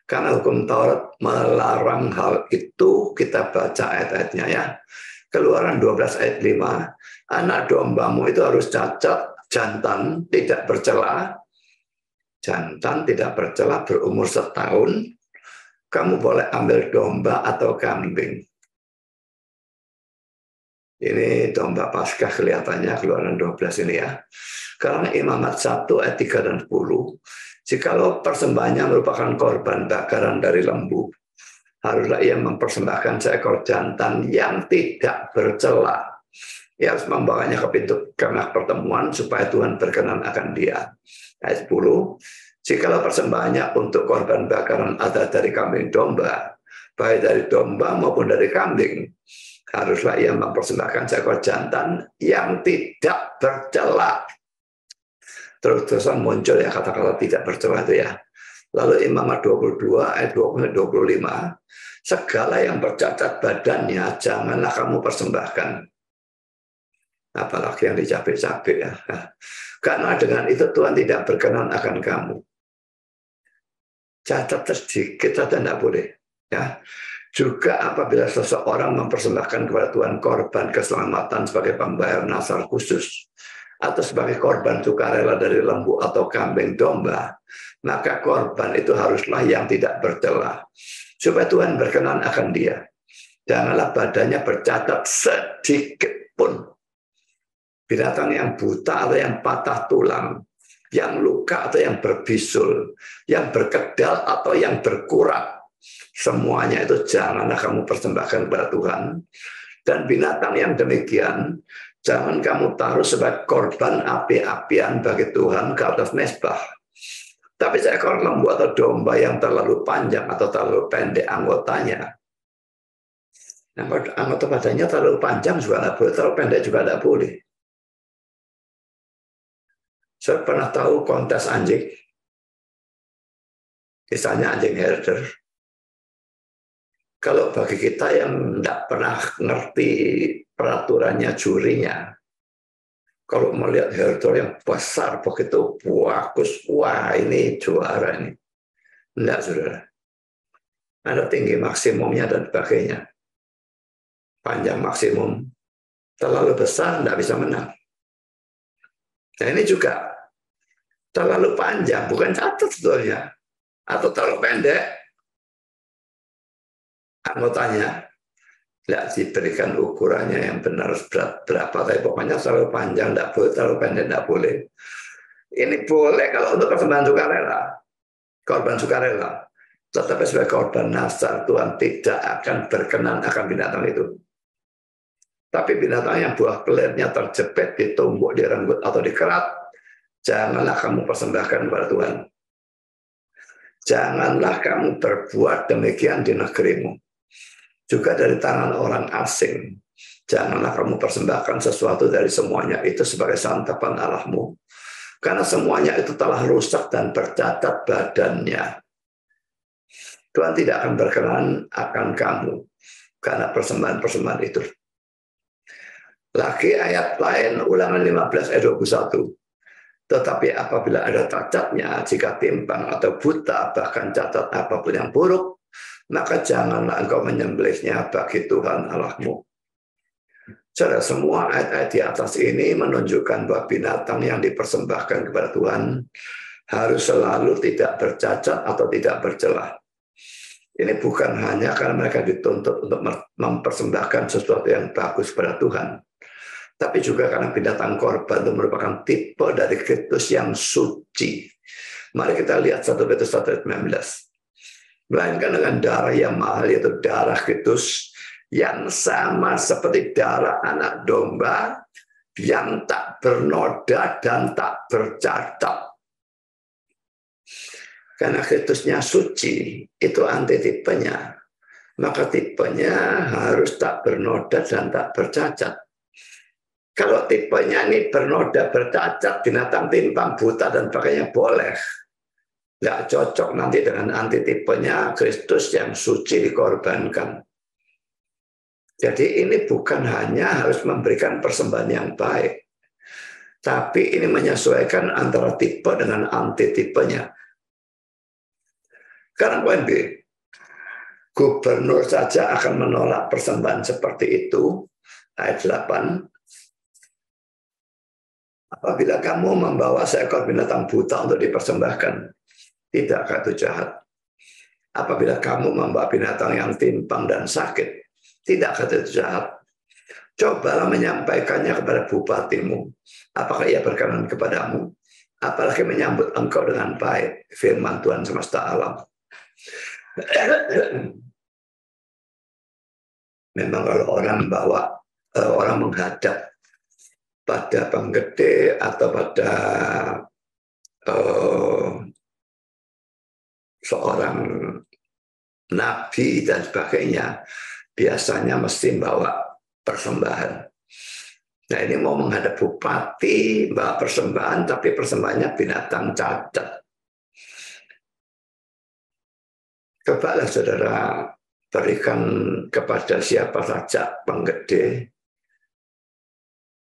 karena hukum Taurat melarang hal itu. Kita baca ayat-ayatnya ya. Keluaran 12 ayat 5, anak dombamu itu harus cacat, jantan, tidak bercela. Jantan tidak bercela, berumur setahun. Kamu boleh ambil domba atau kambing. Ini domba Paskah kelihatannya Keluaran 12 ini ya. Karena Imamat 1 ayat 3 dan 10, jikalau persembahannya merupakan korban bakaran dari lembu, haruslah ia mempersembahkan seekor jantan yang tidak bercela. Ia harus membawanya ke pintu kemah pertemuan supaya Tuhan berkenan akan dia. Ayat 10, jikalau persembahannya untuk korban bakaran ada dari kambing domba, baik dari domba maupun dari kambing, haruslah ia mempersembahkan seekor jantan yang tidak bercela. Terus-terusan muncul ya kata-kata tidak bercela itu ya. Lalu Imamat 22 ayat 20-25, segala yang bercacat badannya janganlah kamu persembahkan. Apalagi yang dicabik-cabik ya. Karena dengan itu Tuhan tidak berkenan akan kamu. Cacat sedikit saja tidak boleh ya. Juga apabila seseorang mempersembahkan kepada Tuhan korban keselamatan sebagai pembayar nasar khusus, atau sebagai korban sukarela dari lembu atau kambing domba, maka korban itu haruslah yang tidak bercela, supaya Tuhan berkenan akan dia. Janganlah badannya bercacat sedikit pun. Binatang yang buta atau yang patah tulang, yang luka atau yang berbisul, yang berkedal atau yang berkurat, semuanya itu janganlah kamu persembahkan kepada Tuhan. Dan binatang yang demikian jangan kamu taruh sebagai korban api-apian bagi Tuhan ke atas mezbah. Tapi seekor lembu atau domba yang terlalu panjang atau terlalu pendek anggotanya, anggota badannya terlalu panjang juga tidak boleh, terlalu pendek juga tidak boleh. Saya pernah tahu kontes anjing, misalnya anjing herder. Kalau bagi kita yang tidak pernah ngerti peraturannya jurinya, kalau melihat herder yang besar begitu bagus, wah ini juara ini. Enggak, saudara. Ada tinggi maksimumnya dan sebagainya. Panjang maksimum. Terlalu besar tidak bisa menang. Nah ini juga terlalu panjang, bukan cacat sebetulnya. Atau terlalu pendek. Anggotanya tidak diberikan ukurannya yang benar berat berapa, tapi pokoknya terlalu panjang tidak boleh, terlalu pendek tidak boleh. Ini boleh kalau untuk persembahan sukarela, korban sukarela, tetapi sebagai korban nasar Tuhan tidak akan berkenan akan binatang itu. Tapi binatang yang buah kelirnya terjepit, ditumbuk, direnggut atau dikerat, janganlah kamu persembahkan kepada Tuhan. Janganlah kamu berbuat demikian di negerimu. Juga dari tangan orang asing, janganlah kamu persembahkan sesuatu dari semuanya itu sebagai santapan Allahmu, karena semuanya itu telah rusak dan bercacat badannya. Tuhan tidak akan berkenan akan kamu karena persembahan-persembahan itu. Lagi ayat lain, Ulangan 15 ayat 21. Tetapi apabila ada cacatnya, jika timpang atau buta, bahkan cacat apapun yang buruk, maka janganlah engkau menyembelihnya bagi Tuhan Allahmu. Saudara, semua ayat-ayat di atas ini menunjukkan bahwa binatang yang dipersembahkan kepada Tuhan harus selalu tidak bercacat atau tidak bercela. Ini bukan hanya karena mereka dituntut untuk mempersembahkan sesuatu yang bagus kepada Tuhan, tapi juga karena binatang korban itu merupakan tipe dari Kristus yang suci. Mari kita lihat 1 Petrus 1 ayat 19. Melainkan dengan darah yang mahal, yaitu darah Kristus, yang sama seperti darah anak domba, yang tak bernoda dan tak bercacat. Karena Kristusnya suci, itu antitipenya. Maka tipenya harus tak bernoda dan tak bercacat. Kalau tipenya ini bernoda, bercacat, binatang timpang, buta, dan sebagainya boleh. Nggak cocok nanti dengan antitipenya Kristus yang suci dikorbankan. Jadi ini bukan hanya harus memberikan persembahan yang baik, tapi ini menyesuaikan antara tipe dengan antitipenya. Sekarang poin B, gubernur saja akan menolak persembahan seperti itu. Ayat 8, apabila kamu membawa seekor binatang buta untuk dipersembahkan, tidakkah itu jahat? Apabila kamu membawa binatang yang timpang dan sakit, tidakkah itu jahat? Cobalah menyampaikannya kepada bupatimu. Apakah ia berkenan kepadamu? Apalagi menyambut engkau dengan baik, firman Tuhan semesta alam. Memang kalau orang menghadap pada penggede atau pada seorang nabi dan sebagainya, biasanya mesti bawa persembahan. Nah ini mau menghadap bupati, bawa persembahan, tapi persembahannya binatang cacat. Cobalah saudara berikan kepada siapa saja penggede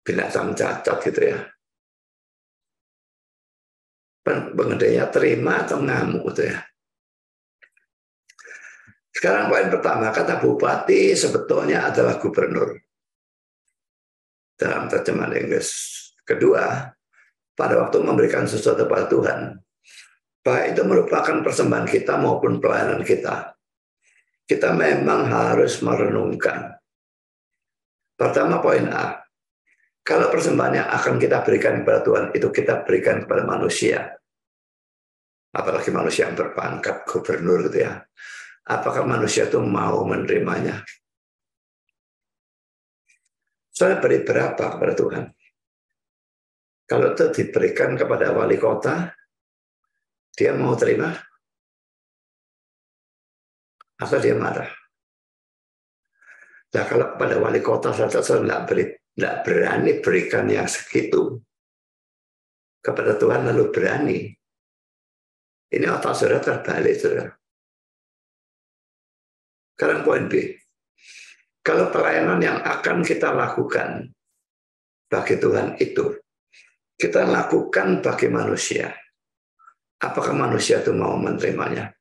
binatang cacat gitu ya. Penggedenya terima atau ngamuk gitu ya. Sekarang poin pertama, kata bupati sebetulnya adalah gubernur dalam terjemahan Inggris. Kedua, pada waktu memberikan sesuatu pada Tuhan, baik itu merupakan persembahan kita maupun pelayanan kita, kita memang harus merenungkan. Pertama poin A, kalau persembahan yang akan kita berikan kepada Tuhan itu kita berikan kepada manusia, apalagi manusia yang berpangkat gubernur gitu ya, apakah manusia itu mau menerimanya? Saya beri berapa kepada Tuhan? Kalau itu diberikan kepada wali kota, dia mau terima? Atau dia marah? Nah kalau kepada wali kota saja saya tidak berani berikan yang segitu. Kepada Tuhan lalu berani. Ini otak saudara terbalik, saudara. Sekarang poin B. Kalau pelayanan yang akan kita lakukan bagi Tuhan itu, kita lakukan bagi manusia. Apakah manusia itu mau menerimanya?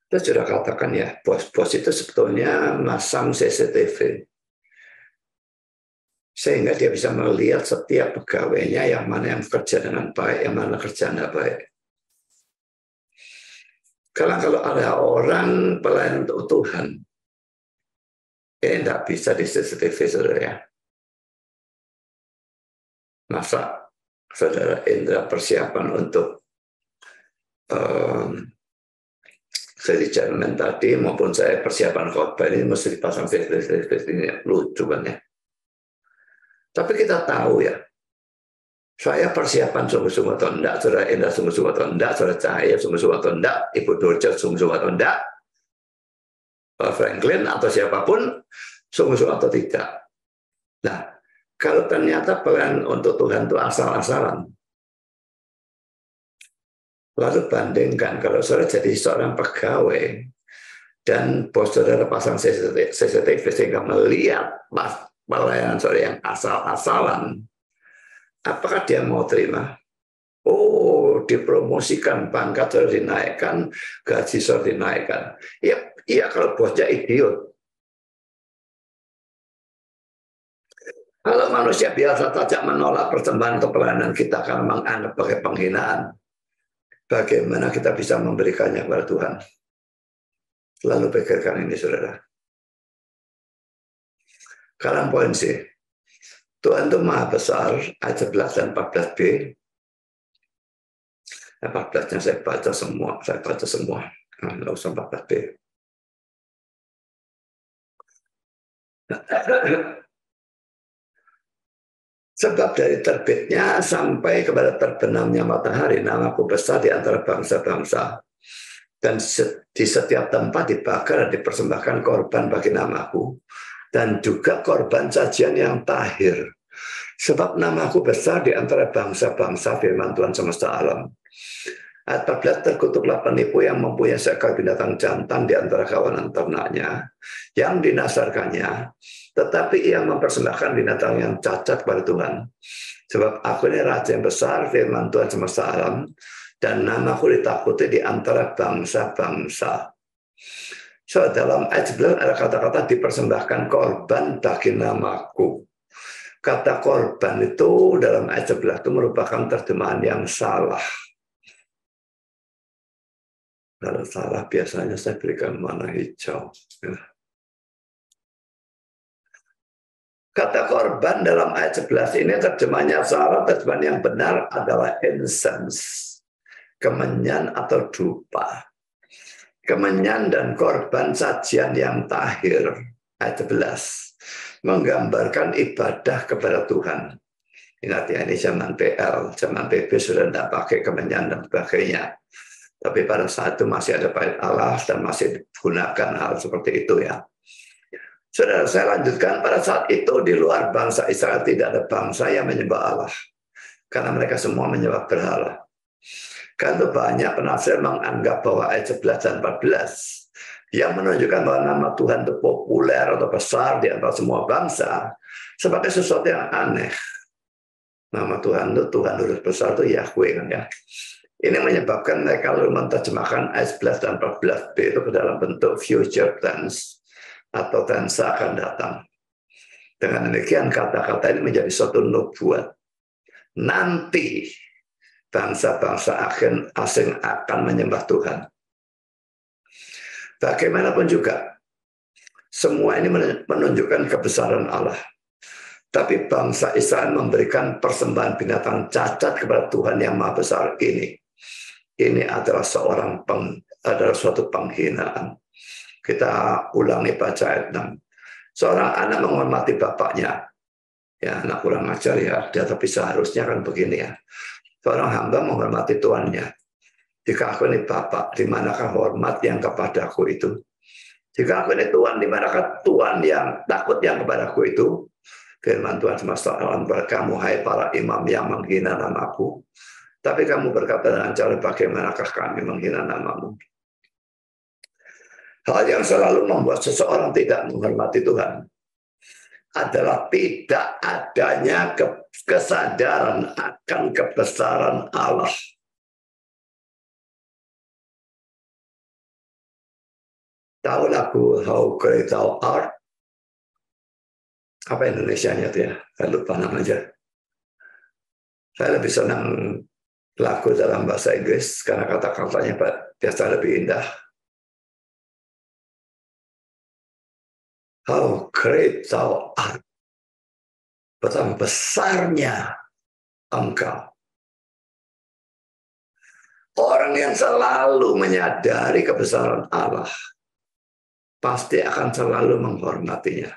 Kita sudah katakan ya, bos-bos itu sebetulnya masang CCTV. Sehingga dia bisa melihat setiap pegawainya yang mana yang bekerja dengan baik, yang mana kerja tidak baik. Kalau ada orang pelayan untuk Tuhan, ini tidak bisa di CCTV, saudara ya. Masa saudara Indra persiapan untuk saya di Jerman tadi maupun saya persiapan khotbah ini mesti dipasang CCTV ini, lucu kan ya. Tapi kita tahu ya, saya persiapan sungguh-sungguh atau enggak, saudara Indra sungguh-sungguh atau enggak, saudara Cahaya sungguh-sungguh atau enggak, Ibu Dorja sungguh-sungguh atau enggak, Franklin atau siapapun sungguh-sungguh atau tidak. Nah, kalau ternyata pelayan untuk Tuhan itu asal-asalan, lalu bandingkan kalau saudara jadi seorang pegawai dan bos saudara pasang CCTV sehingga melihat pelayanan saudara yang asal-asalan, apakah dia mau terima? Oh, dipromosikan, pangkat saudara dinaikkan, gaji saudara dinaikkan. Iya kalau bosnya idiot. Kalau manusia biasa saja menolak persembahan atau pelayanan kita karena menganggap sebagai penghinaan, bagaimana kita bisa memberikannya kepada Tuhan? Lalu pikirkan ini, saudara. Sekarang poin C. Tuhan itu maha besar, ayat 11 dan 14b. 14-nya saya baca semua. Nggak usah 14b. Sebab dari terbitnya sampai kepada terbenamnya matahari, namaku besar di antara bangsa-bangsa. Dan di setiap tempat dibakar dan dipersembahkan korban bagi namaku. dan juga korban sajian yang tahir. Sebab namaku besar di antara bangsa-bangsa, firman Tuhan semesta alam. Ayat 14, terkutuklah penipu yang mempunyai seekor binatang jantan di antara kawanan ternaknya, yang dinasarkannya, tetapi yang mempersembahkan binatang yang cacat kepada Tuhan. Sebab aku ini raja yang besar, firman Tuhan semesta alam, dan namaku ditakuti di antara bangsa-bangsa. So, dalam ayat 11 ada kata-kata dipersembahkan korban bagi namaku. Kata korban itu dalam ayat 11 itu merupakan terjemahan yang salah. Kalau salah biasanya saya berikan warna hijau. Kata korban dalam ayat 11 ini terjemahannya salah, terjemahan yang benar adalah incense, kemenyan atau dupa. Kemenyan dan korban sajian yang tahir, ayat 11. Menggambarkan ibadah kepada Tuhan. Ingat ya, ini zaman PL, zaman PB sudah tidak pakai kemenyan dan sebagainya. Tapi pada saat itu masih ada bait Allah dan masih digunakan hal seperti itu ya. Saudara, saya lanjutkan, pada saat itu di luar bangsa Israel tidak ada bangsa yang menyembah Allah. Karena mereka semua menyembah berhala. Karena banyak penafsir menganggap bahwa ayat 11 dan 14 yang menunjukkan bahwa nama Tuhan itu populer atau besar di antara semua bangsa sebagai sesuatu yang aneh. Nama Tuhan itu, Tuhan huruf besar itu Yahweh kan ya. Ini menyebabkan mereka lalu menerjemahkan ayat 11 dan 14b itu ke dalam bentuk future tense atau tense akan datang. Dengan demikian kata-kata ini menjadi suatu nubuat. Nanti bangsa-bangsa asing akan menyembah Tuhan. Bagaimanapun juga, semua ini menunjukkan kebesaran Allah. Tapi bangsa Israel memberikan persembahan binatang cacat kepada Tuhan yang Maha Besar ini. Ini adalah suatu penghinaan. Kita ulangi baca ayat 6. Seorang anak menghormati bapaknya. Ya, anak kurang ajar ya, tapi seharusnya kan begini ya. Seorang hamba menghormati tuannya. Jika aku ini bapak, di manakah hormat yang kepadaku itu? Jika aku ini tuan, di manakah tuan yang takut yang kepadaku itu? Firman Tuhan semesta alam, kamu hai para imam yang menghina namaku. Tapi kamu berkata dengan cara bagaimanakah kami menghina namamu? Hal yang selalu membuat seseorang tidak menghormati Tuhan adalah tidak adanya kesadaran akan kebesaran Allah. Tahu lagu How Great Thou Art? Apa Indonesianya itu ya? Saya lupa namanya. Saya lebih senang lagu dalam bahasa Inggris karena kata-katanya biasa lebih indah. How great thou art. Betapa besarnya engkau. Orang yang selalu menyadari kebesaran Allah pasti akan selalu menghormatinya.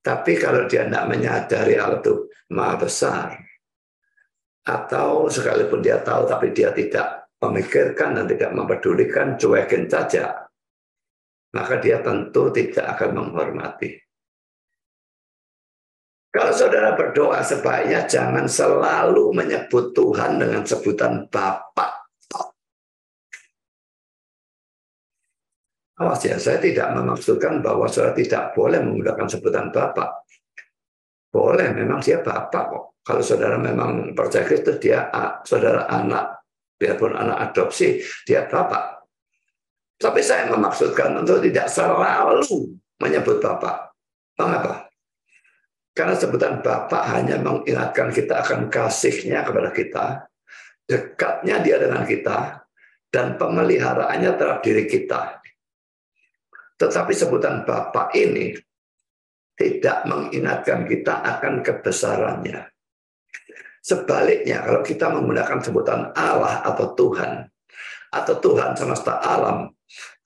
Tapi kalau dia tidak menyadari Allah itu Maha Besar, atau sekalipun dia tahu tapi dia tidak memikirkan dan tidak mempedulikan, cuekin saja, maka dia tentu tidak akan menghormati. Kalau saudara berdoa, sebaiknya jangan selalu menyebut Tuhan dengan sebutan Bapa. Awas ya, saya tidak memaksudkan bahwa saudara tidak boleh menggunakan sebutan Bapa. Boleh, memang dia Bapa kok. Kalau saudara memang percaya Kristus, dia saudara anak, biarpun anak adopsi, dia Bapa. Tapi saya memaksudkan untuk tidak selalu menyebut Bapa. Mengapa? Karena sebutan Bapa hanya mengingatkan kita akan kasihnya kepada kita, dekatnya dia dengan kita, dan pemeliharaannya terhadap diri kita. Tetapi sebutan Bapa ini tidak mengingatkan kita akan kebesarannya. Sebaliknya, kalau kita menggunakan sebutan Allah atau Tuhan semesta alam,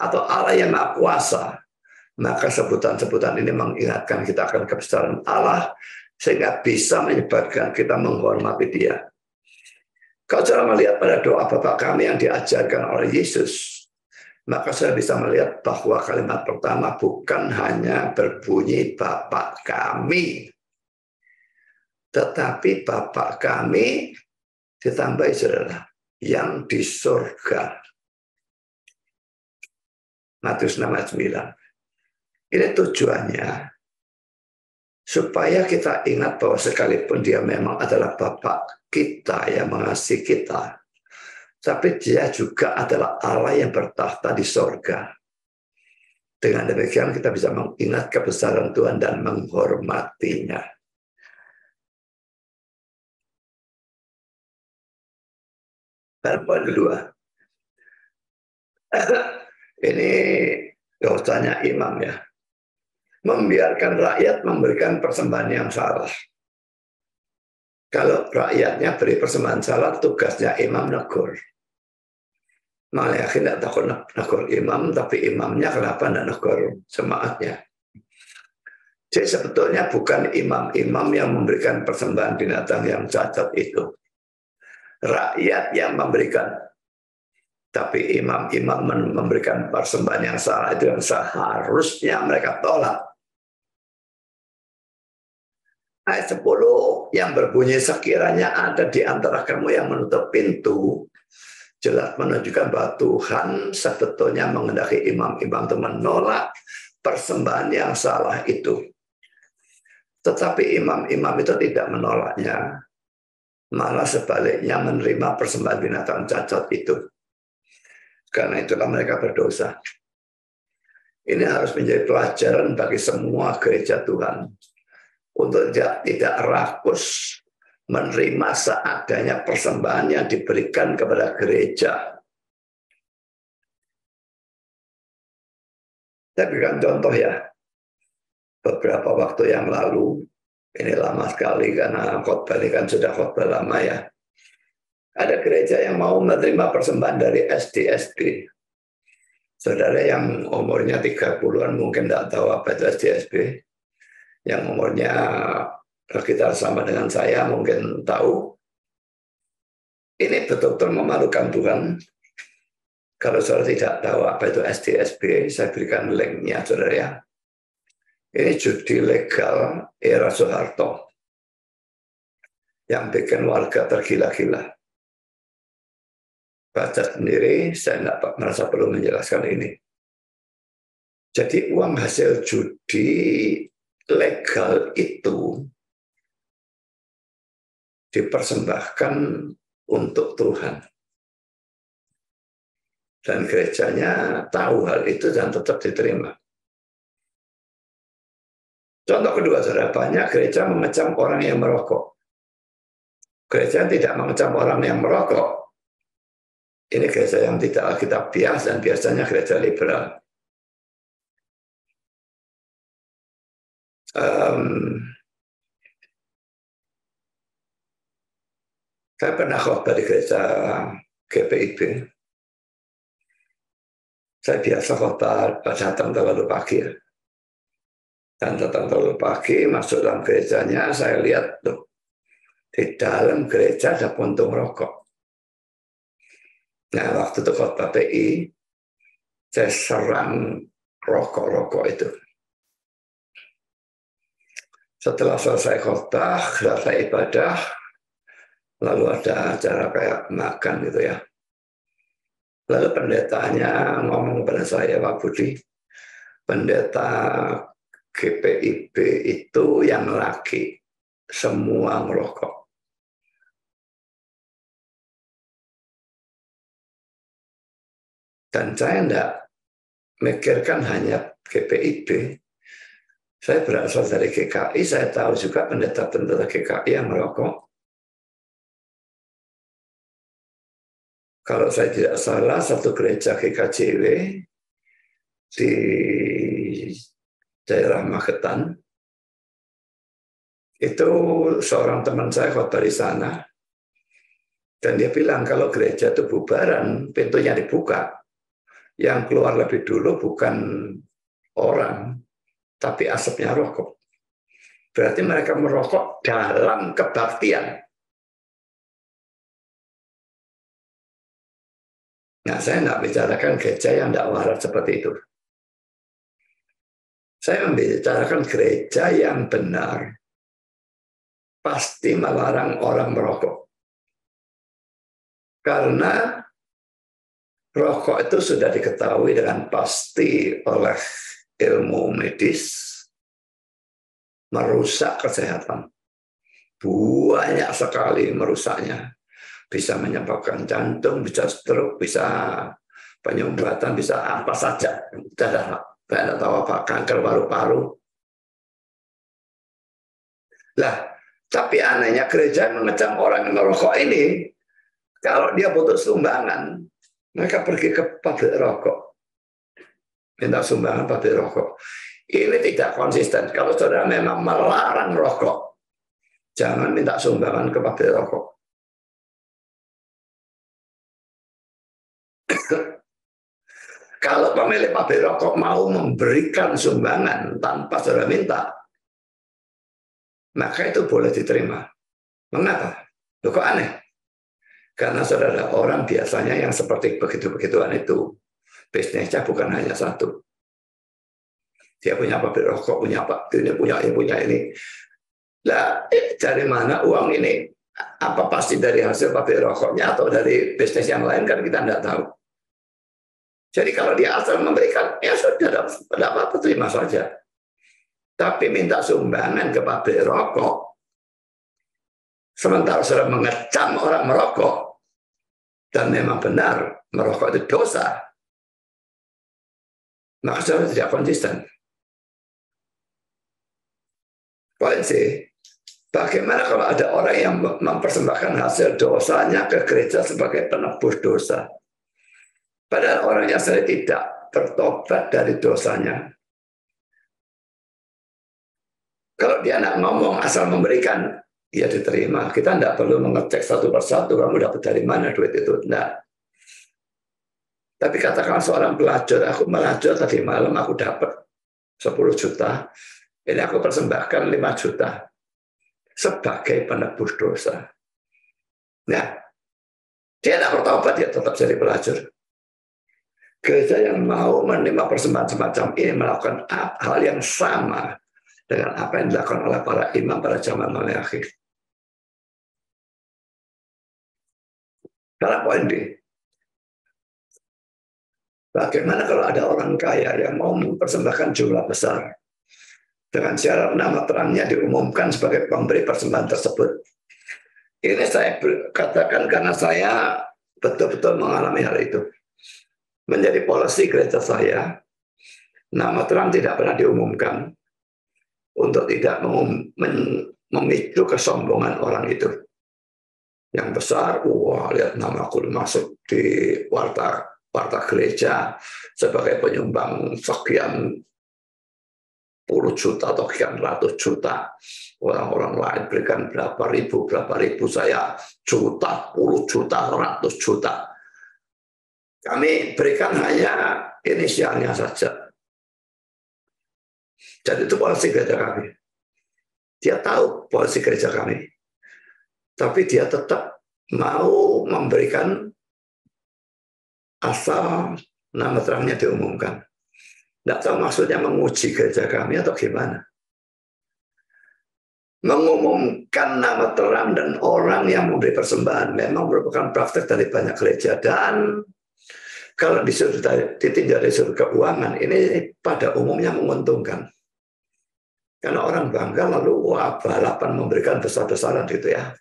atau Allah yang Maha Kuasa, maka sebutan-sebutan ini mengingatkan kita akan kebesaran Allah, sehingga bisa menyebabkan kita menghormati dia. Kalau cara melihat pada doa Bapa kami yang diajarkan oleh Yesus, maka saya bisa melihat bahwa kalimat pertama bukan hanya berbunyi Bapa kami, tetapi Bapa kami ditambahi saudara yang di surga. Matius 6 ayat 9. Ini tujuannya supaya kita ingat bahwa sekalipun dia memang adalah Bapa kita yang mengasihi kita, tapi dia juga adalah Allah yang bertahta di sorga. Dengan demikian kita bisa mengingat kebesaran Tuhan dan menghormatinya. Dan poin kedua, ini dosanya imam ya. Membiarkan rakyat memberikan persembahan yang salah. Kalau rakyatnya beri persembahan salah, tugasnya imam negur. Malah tidak takut negur imam, tapi imamnya kenapa tidak negur jemaatnya. Jadi sebetulnya bukan imam-imam yang memberikan persembahan binatang yang cacat itu. Rakyat yang memberikan. Tapi imam-imam memberikan persembahan yang salah itu yang seharusnya mereka tolak. Ayat 10 yang berbunyi sekiranya ada di antara kamu yang menutup pintu, jelas menunjukkan bahwa Tuhan sebetulnya menghendaki imam-imam itu menolak persembahan yang salah itu. Tetapi imam-imam itu tidak menolaknya, malah sebaliknya menerima persembahan binatang cacat itu. Karena itulah mereka berdosa. Ini harus menjadi pelajaran bagi semua gereja Tuhan. Untuk tidak rakus menerima seadanya persembahan yang diberikan kepada gereja. Saya berikan contoh ya. Beberapa waktu yang lalu, ini lama sekali karena khotbah ini kan sudah khotbah lama ya. Ada gereja yang mau menerima persembahan dari SDSB. Saudara yang umurnya 30-an mungkin tidak tahu apa itu SDSB. Yang umurnya sekitar sama dengan saya mungkin tahu. Ini betul-betul memalukan Tuhan. Kalau saudara tidak tahu apa itu SDSB, saya berikan linknya saudara ya. Ini judi legal era Soeharto yang bikin warga tergila-gila. Baca sendiri, saya tidak merasa perlu menjelaskan ini. Jadi uang hasil judi legal itu dipersembahkan untuk Tuhan. Dan gerejanya tahu hal itu dan tetap diterima. Contoh kedua, saudara, banyak gereja mengecam orang yang merokok. Gereja tidak mengecam orang yang merokok. Ini gereja yang tidak Alkitabiah dan biasanya gereja liberal. Saya pernah khotbah di gereja GPIB. Saya biasa khotbah datang terlalu pagi. Dan datang terlalu pagi, masuk dalam gerejanya, saya lihat tuh, di dalam gereja ada puntung rokok. Nah, waktu itu khotbah PI, saya serang rokok-rokok itu. Setelah selesai khotbah, selesai ibadah, lalu ada acara kayak makan gitu ya. Lalu pendetanya ngomong kepada saya, Pak Budi, pendeta GPIB itu yang laki, semua merokok. Dan saya tidak mikirkan hanya GPIB. Saya berasal dari GKI, saya tahu juga pendeta-pendeta GKI yang merokok. Kalau saya tidak salah, satu gereja GKJW di daerah Magetan, itu seorang teman saya khotbah di sana, dan dia bilang kalau gereja itu bubaran, pintunya dibuka, yang keluar lebih dulu bukan orang, tapi asapnya rokok. Berarti mereka merokok dalam kebaktian. Nah, saya tidak bicarakan gereja yang tidak waras seperti itu. Saya membicarakan gereja yang benar, pasti melarang orang merokok. Karena rokok itu sudah diketahui dengan pasti oleh ilmu medis, merusak kesehatan. Banyak sekali merusaknya. Bisa menyebabkan jantung, bisa stroke, bisa penyumbatan, bisa apa saja. Saya tidak tahu apa, kanker paru-paru. Lah, tapi anehnya gereja mengecam orang yang merokok ini, kalau dia butuh sumbangan, mereka pergi ke pabrik rokok. Minta sumbangan pabrik rokok. Ini tidak konsisten. Kalau saudara memang melarang rokok, jangan minta sumbangan ke pabrik rokok. Kalau pemilik pabrik rokok mau memberikan sumbangan tanpa saudara minta, maka itu boleh diterima. Mengapa? Loh, kok aneh? Karena saudara, orang biasanya yang seperti begitu-begituan itu, bisnisnya bukan hanya satu. Dia punya pabrik rokok, punya ini. Lah, dari mana uang ini? Apa pasti dari hasil pabrik rokoknya atau dari bisnis yang lain, kan kita tidak tahu. Jadi kalau dia asal memberikan, ya sudah, tidak apa-apa, terima saja. Tapi minta sumbangan ke pabrik rokok, sementara saudara mengecam orang merokok, dan memang benar merokok itu dosa, maka saudara tidak konsisten. Poin C, bagaimana kalau ada orang yang mempersembahkan hasil dosanya ke gereja sebagai penebus dosa? Padahal orang yang saya tidak bertobat dari dosanya. Kalau dia nak ngomong asal memberikan, dia diterima. Kita tidak perlu mengecek satu persatu, kamu dapat dari mana duit itu. Tidak. Tapi katakan seorang pelajar, aku belajar tadi malam, aku dapat 10 juta, ini aku persembahkan 5 juta sebagai penebus dosa. Nah, dia tidak bertobat, dia tetap jadi pelajar. Gereja yang mau menerima persembahan semacam ini melakukan hal yang sama dengan apa yang dilakukan oleh para imam pada zaman Noe akhir. Karena poin D, bagaimana kalau ada orang kaya yang mau mempersembahkan jumlah besar dengan syarat nama terangnya diumumkan sebagai pemberi persembahan tersebut? Ini saya katakan karena saya betul-betul mengalami hal itu. Menjadi polisi gereja saya, nama terang tidak pernah diumumkan untuk tidak memicu kesombongan orang itu. Yang besar, wah lihat nama aku masuk di warta gereja sebagai penyumbang sekian puluh juta atau sekian ratus juta. Orang-orang lain berikan berapa ribu, saya juta, puluh juta, ratus juta. Kami berikan hanya inisialnya saja. Jadi itu polisi gereja kami. Dia tahu polisi gereja kami. Tapi dia tetap mau memberikan asal nama terangnya diumumkan. Tidak tahu maksudnya menguji gereja kami atau gimana. Mengumumkan nama terang dan orang yang memberi persembahan memang merupakan praktek dari banyak gereja. Dan kalau ditinjau dari sudut keuangan, ini pada umumnya menguntungkan. Karena orang bangga lalu balapan memberikan besar-besaran gitu ya.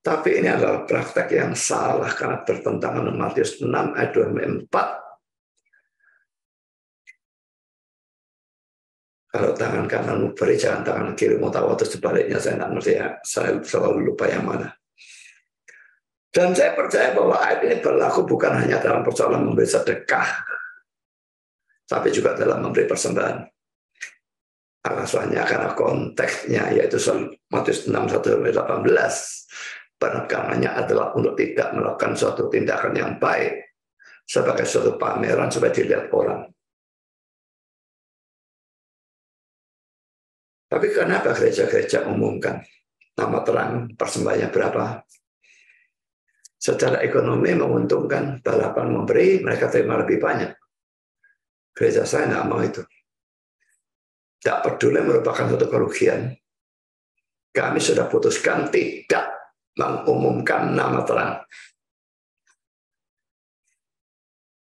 Tapi ini adalah praktek yang salah karena bertentangan dengan Matius 6 ayat 24. Kalau tangan kananmu beri, jangan tangan kirimu tahu, atau sebaliknya saya tidak ngerti ya. Saya selalu lupa yang mana. Dan saya percaya bahwa ayat ini berlaku bukan hanya dalam persoalan memberi sedekah, tapi juga dalam memberi persembahan. Alasannya karena konteksnya yaitu Matius 6:1-18. Penekanannya adalah untuk tidak melakukan suatu tindakan yang baik sebagai suatu pameran supaya dilihat orang. Tapi kenapa gereja-gereja umumkan nama terang persembahannya berapa? secara ekonomi menguntungkan, balapan memberi, mereka terima lebih banyak. Gereja saya nggak mau itu. Tidak peduli merupakan suatu kerugian. Kami sudah putuskan tidak mengumumkan nama terang.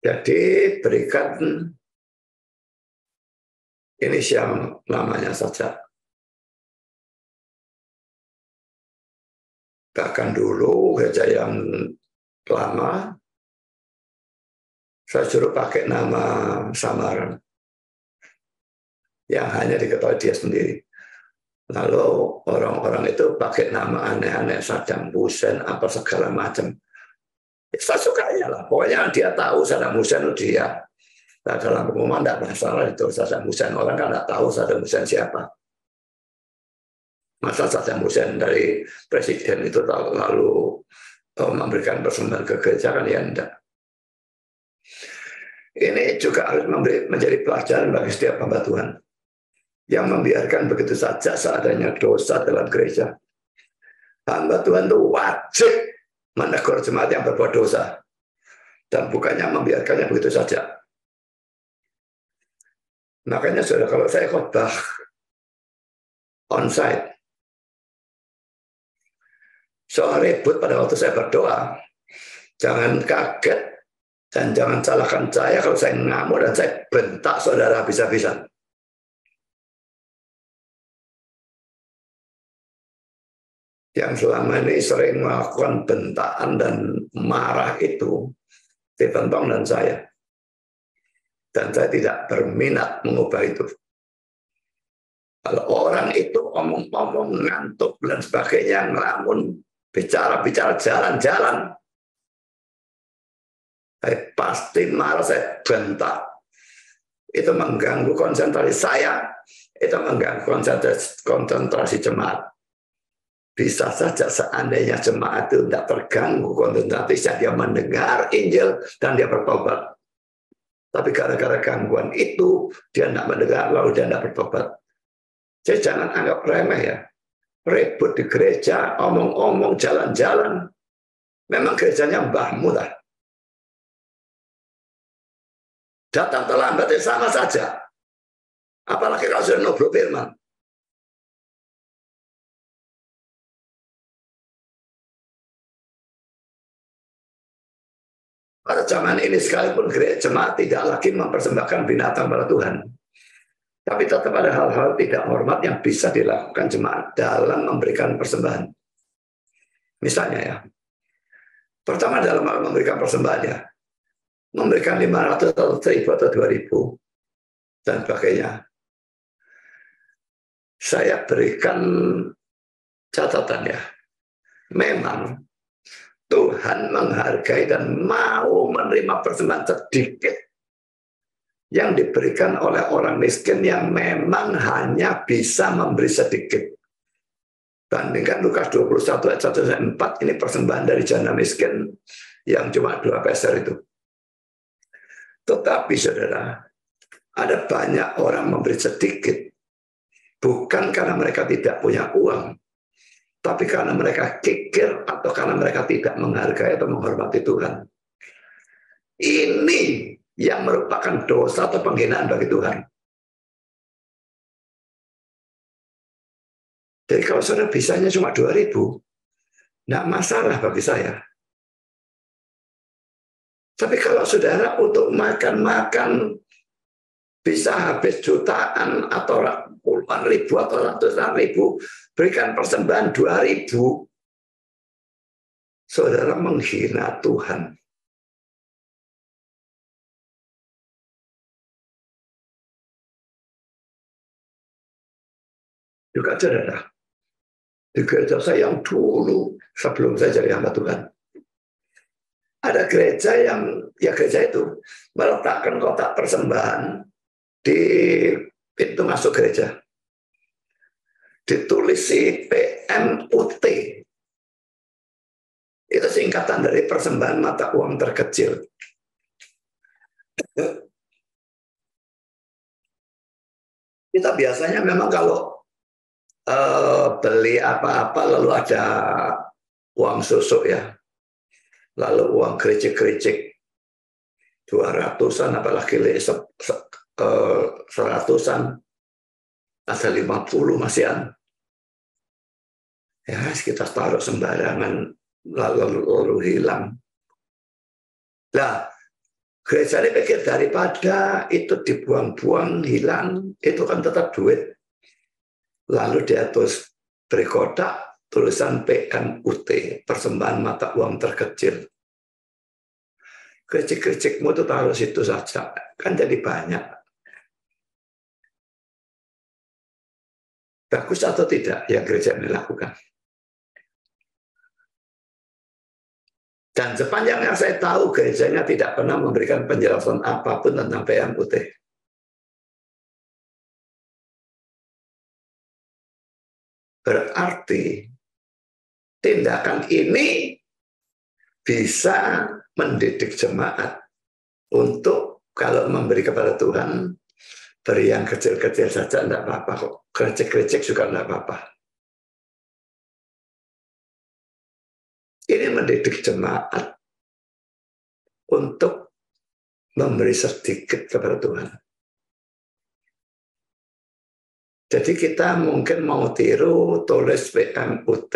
Jadi berikan inisial namanya saja. Bahkan dulu gereja yang lama, saya suruh pakai nama samaran yang hanya diketahui dia sendiri. Lalu orang-orang itu pakai nama aneh-aneh, Saddam Hussein, apa segala macam. Saya sukanya lah, pokoknya dia tahu Saddam Hussein itu dia. Nah, dalam pengumuman tidak masalah itu Saddam Hussein, orang kan tidak tahu Saddam Hussein siapa. Masa Saddam Hussein dari presiden itu lalu memberikan persembahan ke gereja kan ya enggak. Ini juga harus menjadi pelajaran bagi setiap hamba Tuhan yang membiarkan begitu saja seadanya dosa dalam gereja. Hamba Tuhan itu wajib menegur jemaat yang berbuat dosa dan bukannya membiarkannya begitu saja. Makanya saudara, kalau saya khotbah onsite soal ribut pada waktu saya berdoa, jangan kaget dan jangan salahkan saya kalau saya ngamuk dan saya bentak saudara habis-habisan. Yang selama ini sering melakukan bentaan dan marah itu Stephen Tong dan saya. Dan saya tidak berminat mengubah itu. Kalau orang itu omong-omong, ngantuk dan sebagainya, ngelamun, bicara-bicara jalan-jalan, saya pasti marah, saya bentak. Itu mengganggu konsentrasi saya, itu mengganggu konsentrasi jemaat. Bisa saja seandainya jemaat itu tidak terganggu konsentrasinya, dia mendengar Injil dan dia bertobat. Tapi gara-gara gangguan itu, dia tidak mendengar, lalu dia tidak bertobat. Jadi jangan anggap remeh ya. Ribut di gereja, omong-omong, jalan-jalan. Memang gerejanya mbahmu lah. Datang terlambat ya sama saja. Apalagi kalau sudah nubruk firman. Pada zaman ini sekalipun gereja jemaat tidak lagi mempersembahkan binatang pada Tuhan. Tapi tetap ada hal-hal tidak hormat yang bisa dilakukan jemaat dalam memberikan persembahan. Misalnya ya, pertama dalam memberikan persembahan ya, memberikan 500 atau 1.000 atau 2.000 dan sebagainya. Saya berikan catatan ya, memang Tuhan menghargai dan mau menerima persembahan sedikit yang diberikan oleh orang miskin yang memang hanya bisa memberi sedikit. Bandingkan Lukas 21 ayat 1-4, ini persembahan dari janda miskin yang cuma 2 peser itu. Tetapi saudara, ada banyak orang memberi sedikit, bukan karena mereka tidak punya uang, tapi karena mereka kikir atau karena mereka tidak menghargai atau menghormati Tuhan. Ini yang merupakan dosa atau penghinaan bagi Tuhan. Jadi kalau saudara bisanya cuma 2.000, tidak masalah bagi saya. Tapi kalau saudara untuk makan-makan bisa habis jutaan atau puluhan ribu atau ratusan ribu, berikan persembahan 2.000, saudara menghina Tuhan. Juga saudara, di gereja saya yang dulu sebelum saya jadi hamba Tuhan, ada gereja yang ya gereja itu meletakkan kotak persembahan di pintu masuk gereja, ditulis PMUT, itu singkatan dari persembahan mata uang terkecil. Kita biasanya memang kalau beli apa-apa lalu ada uang susuk ya, lalu uang gericik-gericik 200-an, apalagi seratusan, ada 50 masihan. Ya, kita taruh sembarangan, lalu hilang. Nah, gereja ini pikir daripada itu dibuang-buang, hilang, itu kan tetap duit. Lalu dia terus beri kotak, tulisan PMUT, persembahan mata uang terkecil. Gericik-gericikmu itu taruh situ saja, kan jadi banyak. Bagus atau tidak yang gereja ini lakukan? Dan sepanjang yang saya tahu, gerejanya tidak pernah memberikan penjelasan apapun tentang PMUT. Berarti tindakan ini bisa mendidik jemaat untuk kalau memberi kepada Tuhan, beri yang kecil-kecil saja, tidak apa-apa kok. Gericik-gericik juga tidak apa-apa. Ini mendidik jemaat untuk memberi sedikit kepada Tuhan. Jadi kita mungkin mau tiru tulis PMUT,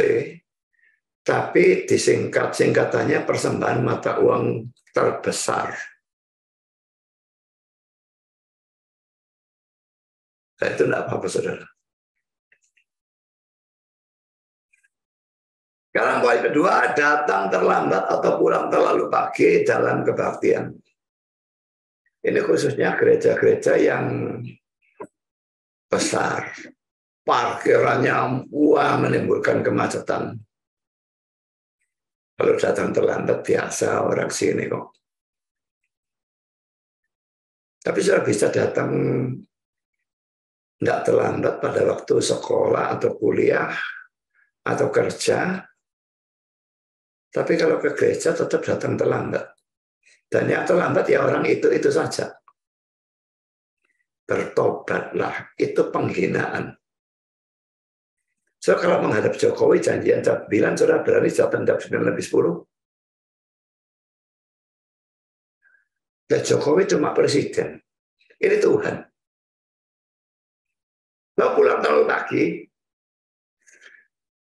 tapi singkatannya persembahan mata uang terbesar. Nah, itu tidak apa-apa, saudara. Sekarang poin kedua, datang terlambat atau pulang terlalu pagi dalam kebaktian. Ini khususnya gereja-gereja yang besar. Parkirannya menimbulkan kemacetan. Kalau datang terlambat biasa orang sini kok. Tapi sudah bisa datang tidak terlambat pada waktu sekolah atau kuliah atau kerja. Tapi kalau ke gereja tetap datang terlambat. Dan yang terlambat ya orang itu saja. Bertobatlah, itu penghinaan. So kalau menghadap Jokowi janjian jam 9, saudara berani datang jam 9 lebih 10. Dan Jokowi cuma presiden. Ini Tuhan. Mau pulang terlalu pagi.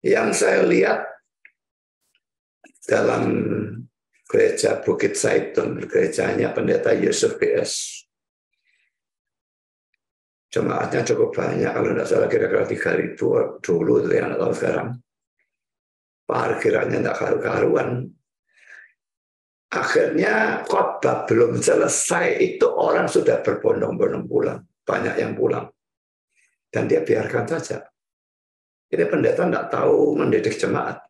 Yang saya lihat dalam gereja Bukit Zaitun, gerejanya pendeta Yusuf BS. Jemaatnya cukup banyak, kalau tidak salah kira-kira 3.000 dulu, yang tahu sekarang. Parkirannya tidak karu-karuan. Akhirnya khotbah belum selesai, itu orang sudah berbondong-bondong pulang. Banyak yang pulang. Dan dia biarkan saja. Ini pendeta tidak tahu mendidik jemaat.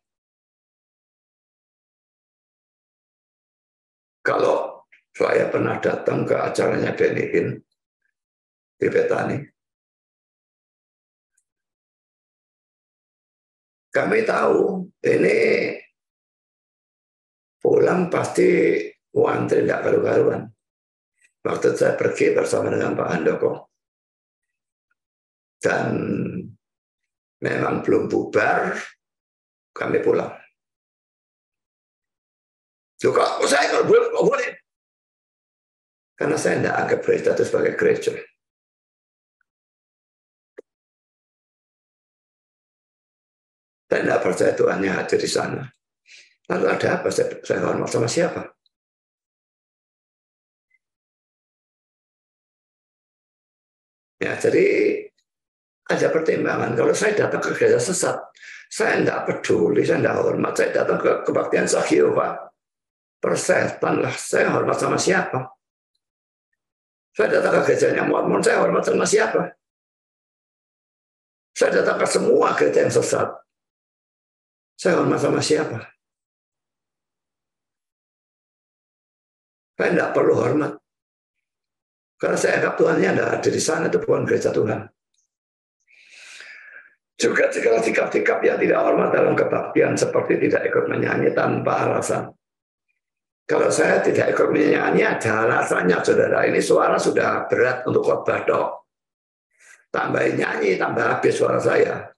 Kalau saya pernah datang ke acaranya Benny Hinn di Betani, kami tahu ini pulang pasti antri tidak karu-karuan. Waktu saya pergi bersama dengan Pak Handoko, dan memang belum bubar, kami pulang. Juga saya kalau boleh. Karena saya tidak anggap gereja itu sebagai gereja. Saya tidak percaya Tuhannya hadir di sana. Lalu ada apa? Saya hormat sama siapa? Ya, jadi ada pertimbangan. Kalau saya datang ke gereja sesat, saya tidak peduli, saya tidak hormat. Saya datang ke kebaktian Sahyova, persetan lah. Saya hormat sama siapa? Saya datang ke gerejanya Mormon, saya hormat sama siapa? Saya datang ke semua gereja yang sesat, saya hormat sama siapa? Saya tidak perlu hormat. Karena saya anggap Tuhannya ada di sana, itu bukan gereja Tuhan. Juga segala sikap-sikap yang tidak hormat dalam kebaktian, seperti tidak ikut menyanyi tanpa alasan. Kalau saya tidak ikut menyanyi, ada alasannya, saudara. Ini suara sudah berat untuk khotbah dok. Tambahin nyanyi, tambah habis suara saya.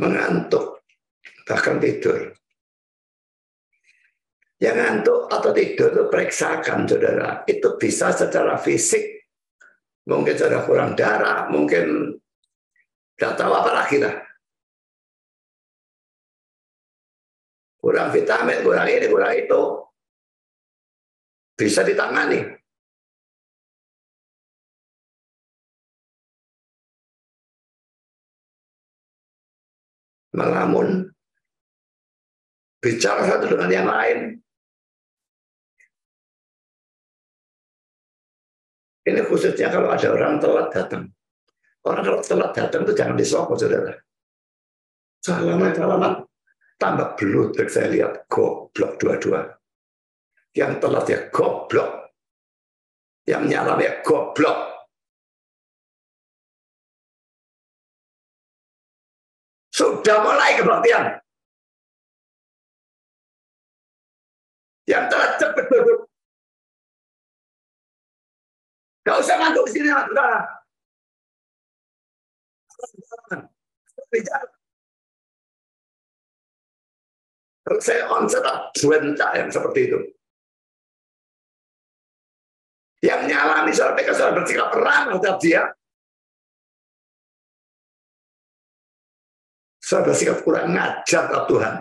Mengantuk, bahkan tidur. Yang ngantuk atau tidur itu periksakan, saudara. Itu bisa secara fisik. Mungkin saudara kurang darah, mungkin tidak tahu apa lagi lah. Kurang vitamin, kurang ini, kurang itu. Bisa ditangani. Melamun, bicara satu dengan yang lain. Ini khususnya kalau ada orang telat datang. Orang kalau telat datang itu jangan disokong, saudara. Salaman, tambah beludek saya lihat. Goblok dua-dua. Yang telat ya goblok. Yang nyalam ya goblok. Sudah mulai kebaktian. Yang telat cepat duduk. Gak usah ngantuk di sini, saudara. Kalau saya onset, juenta yang seperti itu. Yang nyalami saudara PK, saudara bersikap ramah terhadap dia. Saudara bersikap kurang ngajar terhadap Tuhan.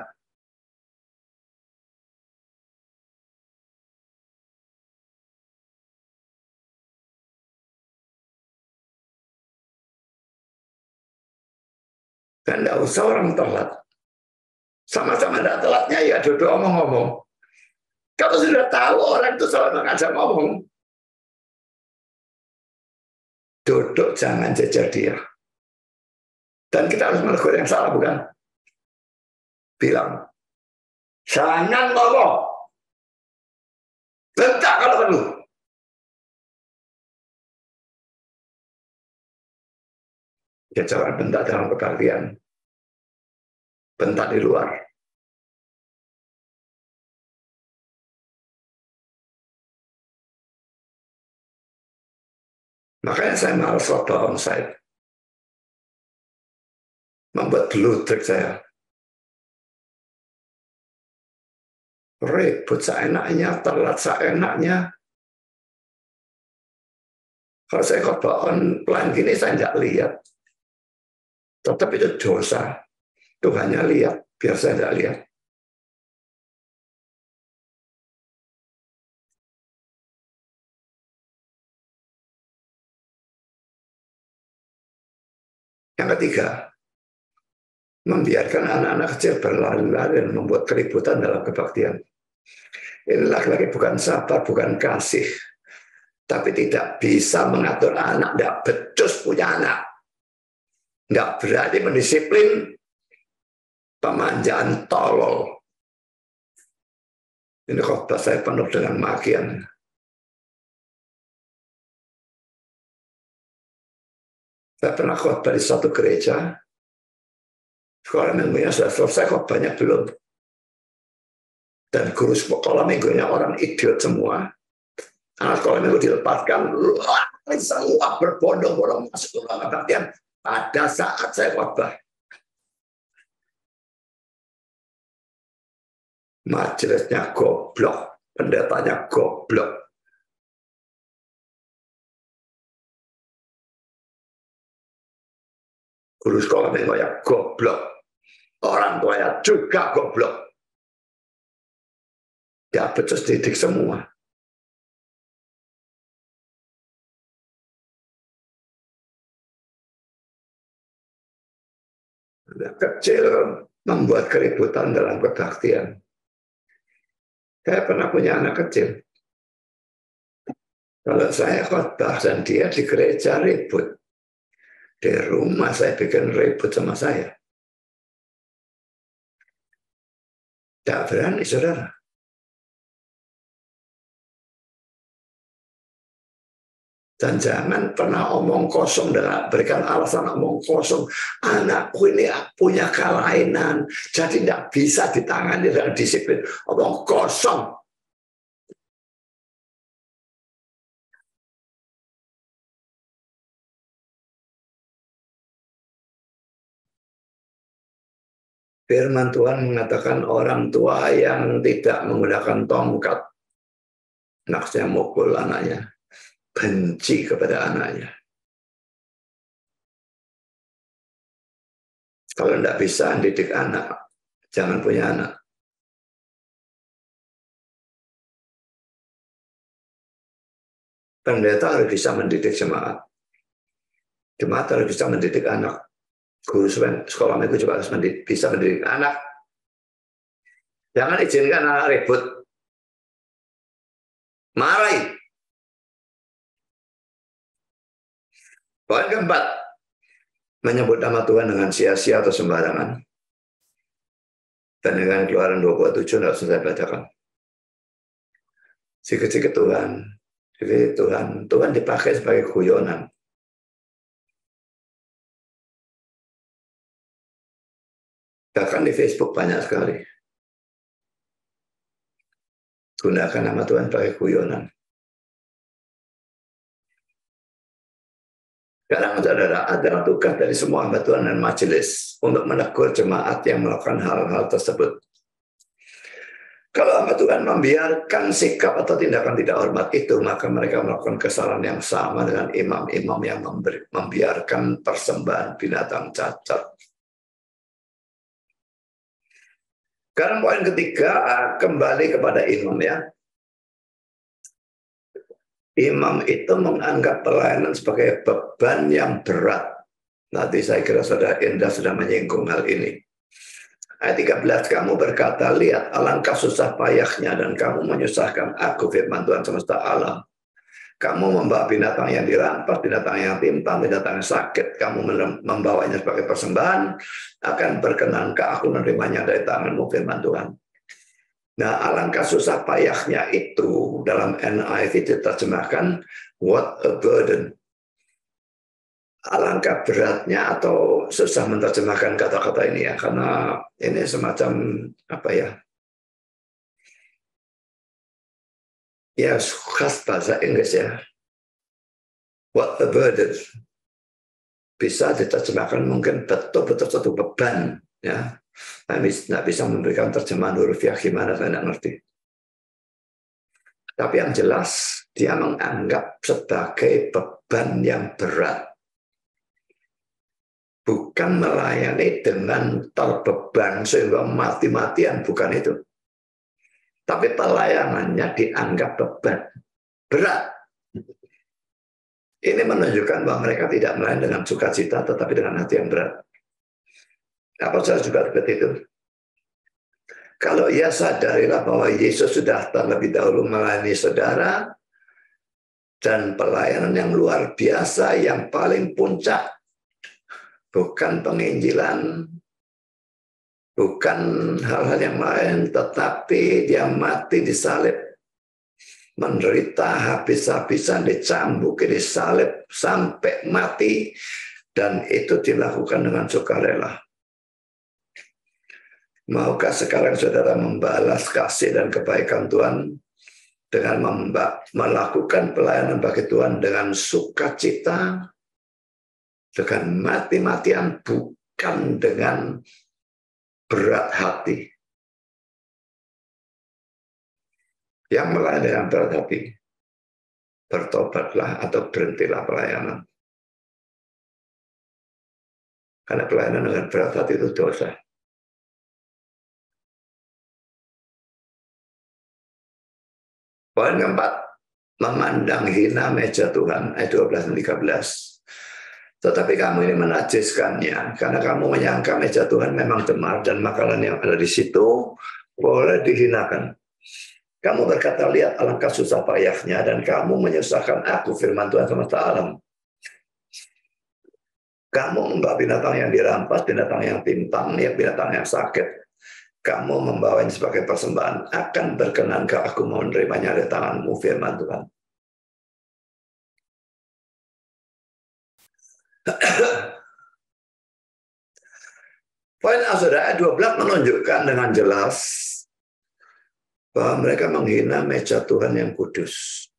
Dan tidak usah orang telat. Sama-sama tidak telatnya ya duduk omong-omong. Kalau sudah tahu orang itu selalu mengajak ngomong, duduk jangan jejer dia. Dan kita harus menegur yang salah, bukan? Bilang, jangan ngomong. Bentak kalau perlu. Ya jangan bentak dalam kebaktian. Bentak di luar. Makanya saya malas khotbah onsite. Membuat beludek saya. Ribut seenaknya, telat seenaknya. Kalau saya khotbah online gini saya tidak lihat. Tetap itu dosa. Tuhannya lihat, biar saya tidak lihat. Yang ketiga, membiarkan anak-anak kecil berlari-lari dan membuat keributan dalam kebaktian. Ini laki-laki bukan sabar, bukan kasih. Tapi tidak bisa mengatur anak, tidak becus punya anak. Tidak berani mendisiplin, pemanjaan tolol. Ini khotbah saya penuh dengan makian. Saya pernah khotbah di satu gereja, sekolah minggunya sudah selesai, khotbahnya belum. Dan guru sekolah minggunya orang idiot semua. Anak sekolah minggu dilepaskan, semua berbondong-bondong masuk ke ruang kebaktian. Pada saat saya khotbah, majelisnya goblok, pendetanya goblok. Guru sekolah minggunya goblok. Orang tuanya juga goblok. Ya becus didik semua. Anak kecil membuat keributan dalam kebaktian. Saya pernah punya anak kecil. Kalau saya khotbah dan dia di gereja ribut. Di rumah saya bikin ribut sama saya. Tidak berani, saudara. Dan jangan pernah omong kosong dengan berikan alasan omong kosong. Anakku ini punya kelainan, jadi tidak bisa ditangani dengan disiplin. Omong kosong. Firman Tuhan mengatakan orang tua yang tidak menggunakan tongkat, maksudnya mukul anaknya, benci kepada anaknya. Kalau tidak bisa didik anak, jangan punya anak. Pendeta harus bisa mendidik jemaat. Jemaat harus bisa mendidik anak. Guru sekolah minggu juga harus bisa mendidik anak. Jangan izinkan anak ribut. Marahi. Poin keempat, menyebut nama Tuhan dengan sia-sia atau sembarangan. Dan dengan Keluaran 27 tidak usah saya bacakan. Sikit-sikit Tuhan. Jadi Tuhan dipakai sebagai guyonan. Bahkan di Facebook banyak sekali. Gunakan nama Tuhan sebagai guyonan. Sekarang saudara, adalah tugas dari semua hamba Tuhan dan majelis untuk menegur jemaat yang melakukan hal-hal tersebut. Kalau hamba Tuhan membiarkan sikap atau tindakan tidak hormat itu, maka mereka melakukan kesalahan yang sama dengan imam-imam yang membiarkan persembahan binatang cacat. Sekarang poin ketiga, kembali kepada imam ya. Imam itu menganggap pelayanan sebagai beban yang berat. Nanti saya kira saudara Indah sudah menyinggung hal ini. Ayat 13, kamu berkata, lihat alangkah susah payahnya dan kamu menyusahkan aku, firman Tuhan semesta alam. Kamu membawa binatang yang dirampas, binatang yang timpang, binatang yang sakit. Kamu membawanya sebagai persembahan, akan berkenankah aku menerimanya dari tanganmu, firman Tuhan. Nah, alangkah susah payahnya itu dalam NIV diterjemahkan, what a burden. Alangkah beratnya atau susah menerjemahkan kata-kata ini ya, karena ini semacam apa ya? Ya khas bahasa Inggris ya. What a burden. Bisa diterjemahkan mungkin betul-betul satu beban ya. Nggak bisa memberikan terjemahan hurufiah gimana saya nggak ngerti. Tapi yang jelas dia menganggap sebagai beban yang berat. Bukan melayani dengan terbeban sehingga mati-matian, bukan itu. Tapi pelayanannya dianggap beban, berat. Ini menunjukkan bahwa mereka tidak melayani dengan sukacita, tetapi dengan hati yang berat. Apa saya juga seperti itu? Kalau ia sadarilah bahwa Yesus sudah terlebih dahulu melayani saudara, dan pelayanan yang luar biasa, yang paling puncak, bukan penginjilan, bukan hal-hal yang lain, tetapi dia mati disalib, menderita habis-habisan, dicambuk, disalib sampai mati, dan itu dilakukan dengan sukarela. Maukah sekarang saudara membalas kasih dan kebaikan Tuhan dengan melakukan pelayanan bagi Tuhan dengan sukacita, dengan mati-matian, bukan dengan berat hati? Yang melayani dengan berat hati, bertobatlah atau berhentilah pelayanan. Karena pelayanan dengan berat hati itu dosa. Poin keempat, memandang hina meja Tuhan, ayat 12 dan 13. Tetapi kamu ini menajiskannya, karena kamu menyangka meja Tuhan memang cemar, dan makanan yang ada di situ boleh dihinakan. Kamu berkata, lihat alangkah susah payahnya, dan kamu menyusahkan aku, firman Tuhan semesta alam. Kamu membawa binatang yang dirampas, binatang yang timpang, binatang yang sakit. Kamu membawanya sebagai persembahan, akan berkenankah aku mau menerimanya dari tanganmu, firman Tuhan. Poin ayat 12 menunjukkan dengan jelas bahwa mereka menghina meja Tuhan yang kudus.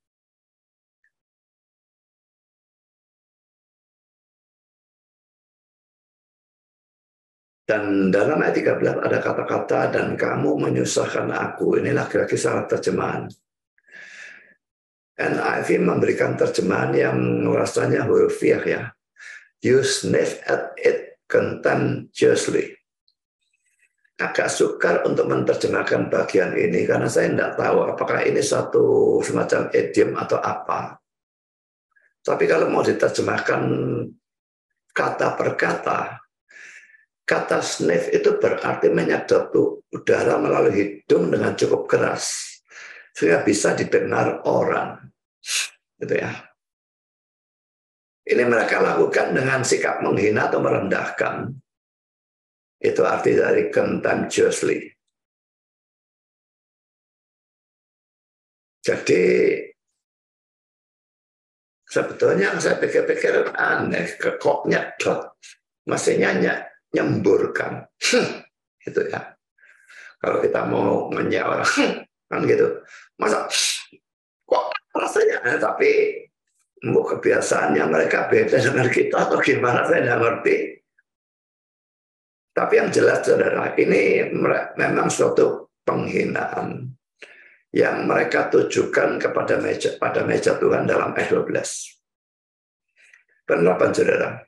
Dan dalam ayat 13 ada kata-kata, dan kamu menyusahkan aku. Ini laki-laki salah terjemahan. NIV memberikan terjemahan yang rasanya hurufiah ya. You sniff at it contemptuously. Agak sukar untuk menerjemahkan bagian ini karena saya tidak tahu apakah ini satu semacam idiom atau apa. Tapi kalau mau diterjemahkan kata per kata sniff itu berarti menyedot udara melalui hidung dengan cukup keras sehingga bisa didengar orang. Gitu ya. Ini mereka lakukan dengan sikap menghina atau merendahkan. Itu arti dari contemptuously. Jadi sebetulnya saya pikir-pikir aneh, kok nyedot, mestinya nyemburkan. Gitu ya. Kalau kita mau ngenyek orang, kan gitu. Masa kok rasanya, tapi kebiasaannya mereka beda dengan kita atau gimana, saya tidak ngerti. Tapi yang jelas saudara, ini memang suatu penghinaan yang mereka tujukan kepada meja Tuhan dalam ayat 12. Kenapa saudara?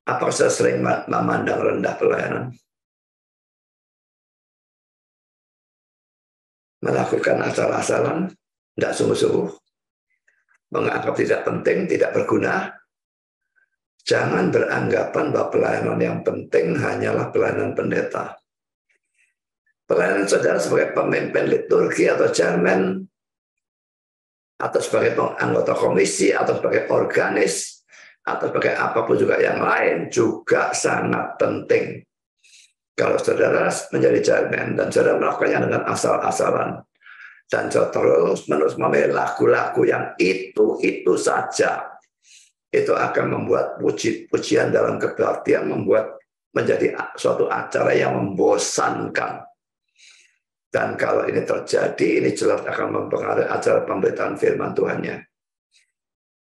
Apakah saya sering memandang rendah pelayanan? Melakukan asal-asalan, tidak sungguh-sungguh, menganggap tidak penting, tidak berguna. Jangan beranggapan bahwa pelayanan yang penting hanyalah pelayanan pendeta. Pelayanan saudara sebagai pemimpin liturgi atau chairman, atau sebagai anggota komisi, atau sebagai organis, atau sebagai apapun juga yang lain, juga sangat penting. Kalau saudara menjadi chairman dan saudara melakukannya dengan asal-asalan, dan terus-menerus memilih lagu-lagu yang itu saja, itu akan membuat pujian dalam kebaktian, membuat menjadi suatu acara yang membosankan. Dan kalau ini terjadi, ini jelas akan mempengaruhi acara pemberitaan firman Tuhannya.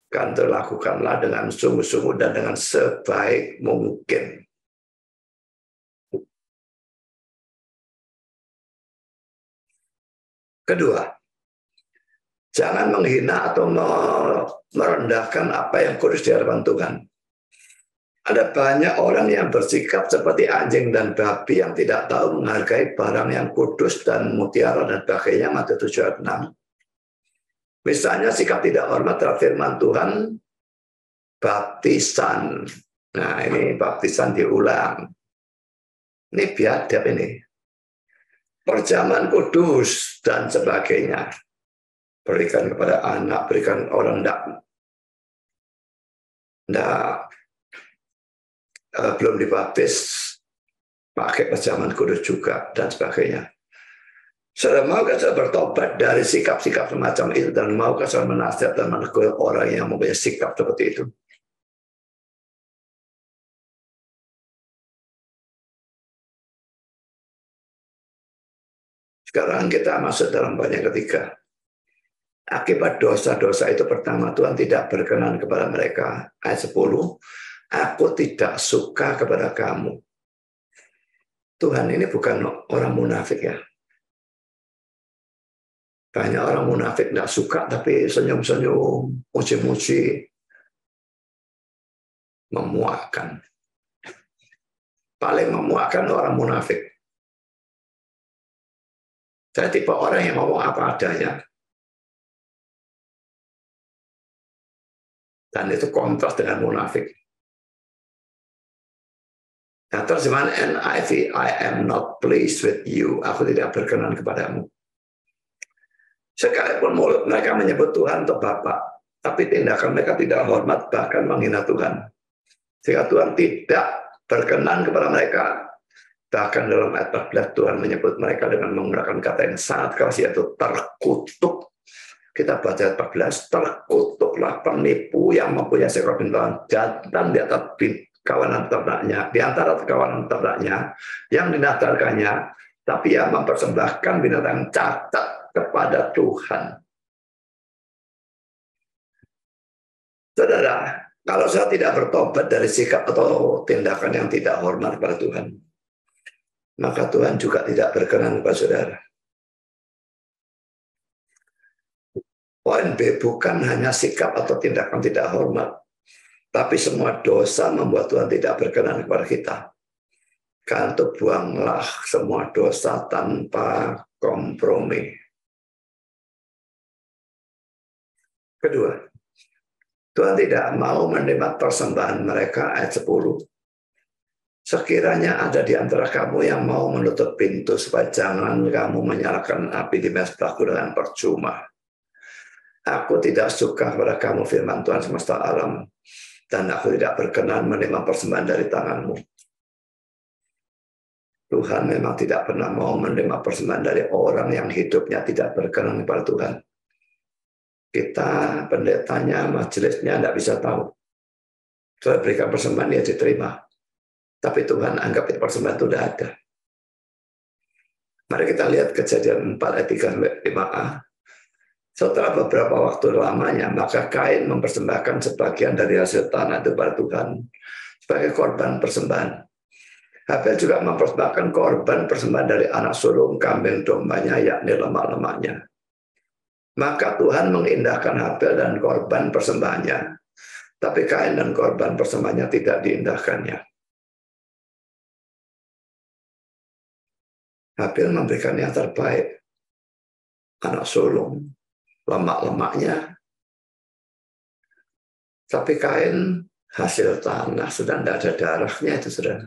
Kan terlakukanlah dengan sungguh-sungguh dan dengan sebaik mungkin. Kedua, jangan menghina atau merendahkan apa yang kudus di hadapan Tuhan. Ada banyak orang yang bersikap seperti anjing dan babi yang tidak tahu menghargai barang yang kudus dan mutiara dan sebagainya. Matius 7 ayat 6. Misalnya sikap tidak hormat terhadap firman Tuhan, baptisan. Nah ini baptisan diulang. Ini biadab ini. Perjamuan kudus dan sebagainya. Berikan kepada anak, berikan orang belum dibaptis, pakai perjamuan kudus juga, dan sebagainya. Saudara, maukah saya bertobat dari sikap-sikap semacam itu, dan maukah saya menasihat dan menegur orang yang mempunyai sikap seperti itu? Sekarang kita masuk dalam bagian ketiga. Akibat dosa-dosa itu pertama, Tuhan tidak berkenan kepada mereka. Ayat 10, aku tidak suka kepada kamu. Tuhan ini bukan orang munafik ya. Banyak orang munafik tidak suka tapi senyum-senyum, muji-muji, memuakkan. Paling memuakkan orang munafik. Saya tipe orang yang ngomong apa adanya. Dan itu kontras dengan munafik. Nah, terjemahan NIV, I am not pleased with you. Aku tidak berkenan kepadamu. Sekalipun mulut mereka menyebut Tuhan atau Bapa, tapi tindakan mereka tidak hormat, bahkan menghina Tuhan. Sehingga Tuhan tidak berkenan kepada mereka. Bahkan dalam ayat 14 Tuhan menyebut mereka dengan menggunakan kata yang sangat keras, yaitu terkutuk. Kita baca ayat 14, terkutuklah penipu yang mempunyai seekor binatang jantan di atas kawanan ternaknya, di antara kawanan ternaknya yang dinadarkannya, tapi yang mempersembahkan binatang cacat kepada Tuhan. Saudara, kalau saya tidak bertobat dari sikap atau tindakan yang tidak hormat kepada Tuhan, maka Tuhan juga tidak berkenan kepada saudara. Poin B, bukan hanya sikap atau tindakan tidak hormat, tapi semua dosa membuat Tuhan tidak berkenan kepada kita. Karena itu buanglah semua dosa tanpa kompromi. Kedua, Tuhan tidak mau menerima persembahan mereka, ayat 10. Sekiranya ada di antara kamu yang mau menutup pintu supaya jangan kamu menyalakan api di mezbahku dengan percuma. Aku tidak suka kepada kamu, firman Tuhan semesta alam, dan aku tidak berkenan menerima persembahan dari tanganmu. Tuhan memang tidak pernah mau menerima persembahan dari orang yang hidupnya tidak berkenan kepada Tuhan. Kita, pendetanya, majelisnya tidak bisa tahu. Saya berikan persembahan, dia diterima. Tapi Tuhan anggap itu persembahan itu sudah ada. Mari kita lihat Kejadian 4 ayat 3-5a. Setelah beberapa waktu lamanya, maka Kain mempersembahkan sebagian dari hasil tanah itu kepada Tuhan sebagai korban persembahan. Habel juga mempersembahkan korban persembahan dari anak sulung, kambing dombanya, yakni lemak-lemaknya. Maka Tuhan mengindahkan Habel dan korban persembahannya, tapi Kain dan korban persembahannya tidak diindahkannya. Habel memberikan yang terbaik, anak sulung, lemak-lemaknya. Tapi Kain hasil tanah, sudah tidak ada darahnya itu sudah.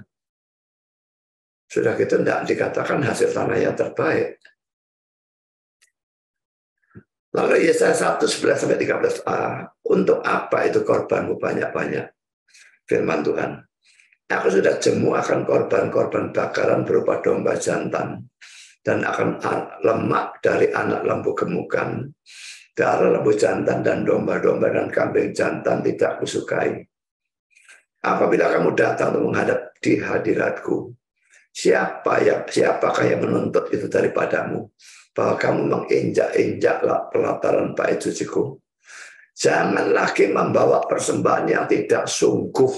Sudah gitu tidak dikatakan hasil tanah yang terbaik. Lalu Yesaya 1:11-13a, untuk apa itu korbanmu banyak-banyak? Firman Tuhan, aku sudah jemu akan korban-korban bakaran berupa domba jantan, dan akan lemak dari anak lembu gemukan. Darah lembu jantan dan domba-domba dan kambing jantan tidak kusukai. Apabila kamu datang untuk menghadap di hadiratku, siapakah yang menuntut itu daripadamu, bahwa kamu menginjak-injaklah pelataran bait suciku? Jangan lagi membawa persembahan yang tidak sungguh,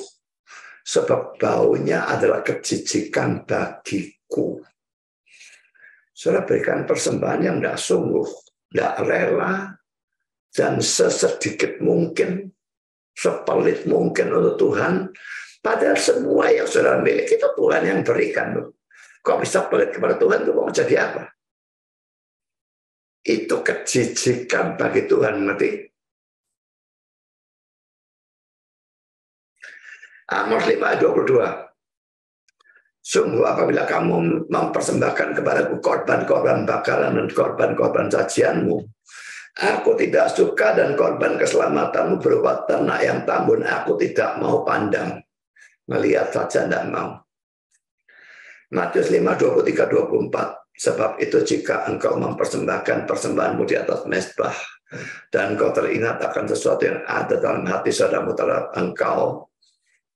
sebab baunya adalah kejijikan bagiku. Saudara berikan persembahan yang tidak sungguh, tidak rela, dan sesedikit mungkin, sepelit mungkin untuk Tuhan. Padahal semua yang saudara miliki itu Tuhan yang berikan. Kok bisa pelit kepada Tuhan itu mau jadi apa? Itu kejijikan bagi Tuhan, ngerti? Amos 5:22. Sungguh apabila kamu mempersembahkan kepadaku korban-korban bakaran dan korban-korban sajianmu, aku tidak suka, dan korban keselamatanmu berupa ternak yang tambun, aku tidak mau pandang. Melihat saja tidak mau. Matius 5:23-24. Sebab itu jika engkau mempersembahkan persembahanmu di atas mezbah, dan engkau teringat akan sesuatu yang ada dalam hati saudaramu terhadap engkau,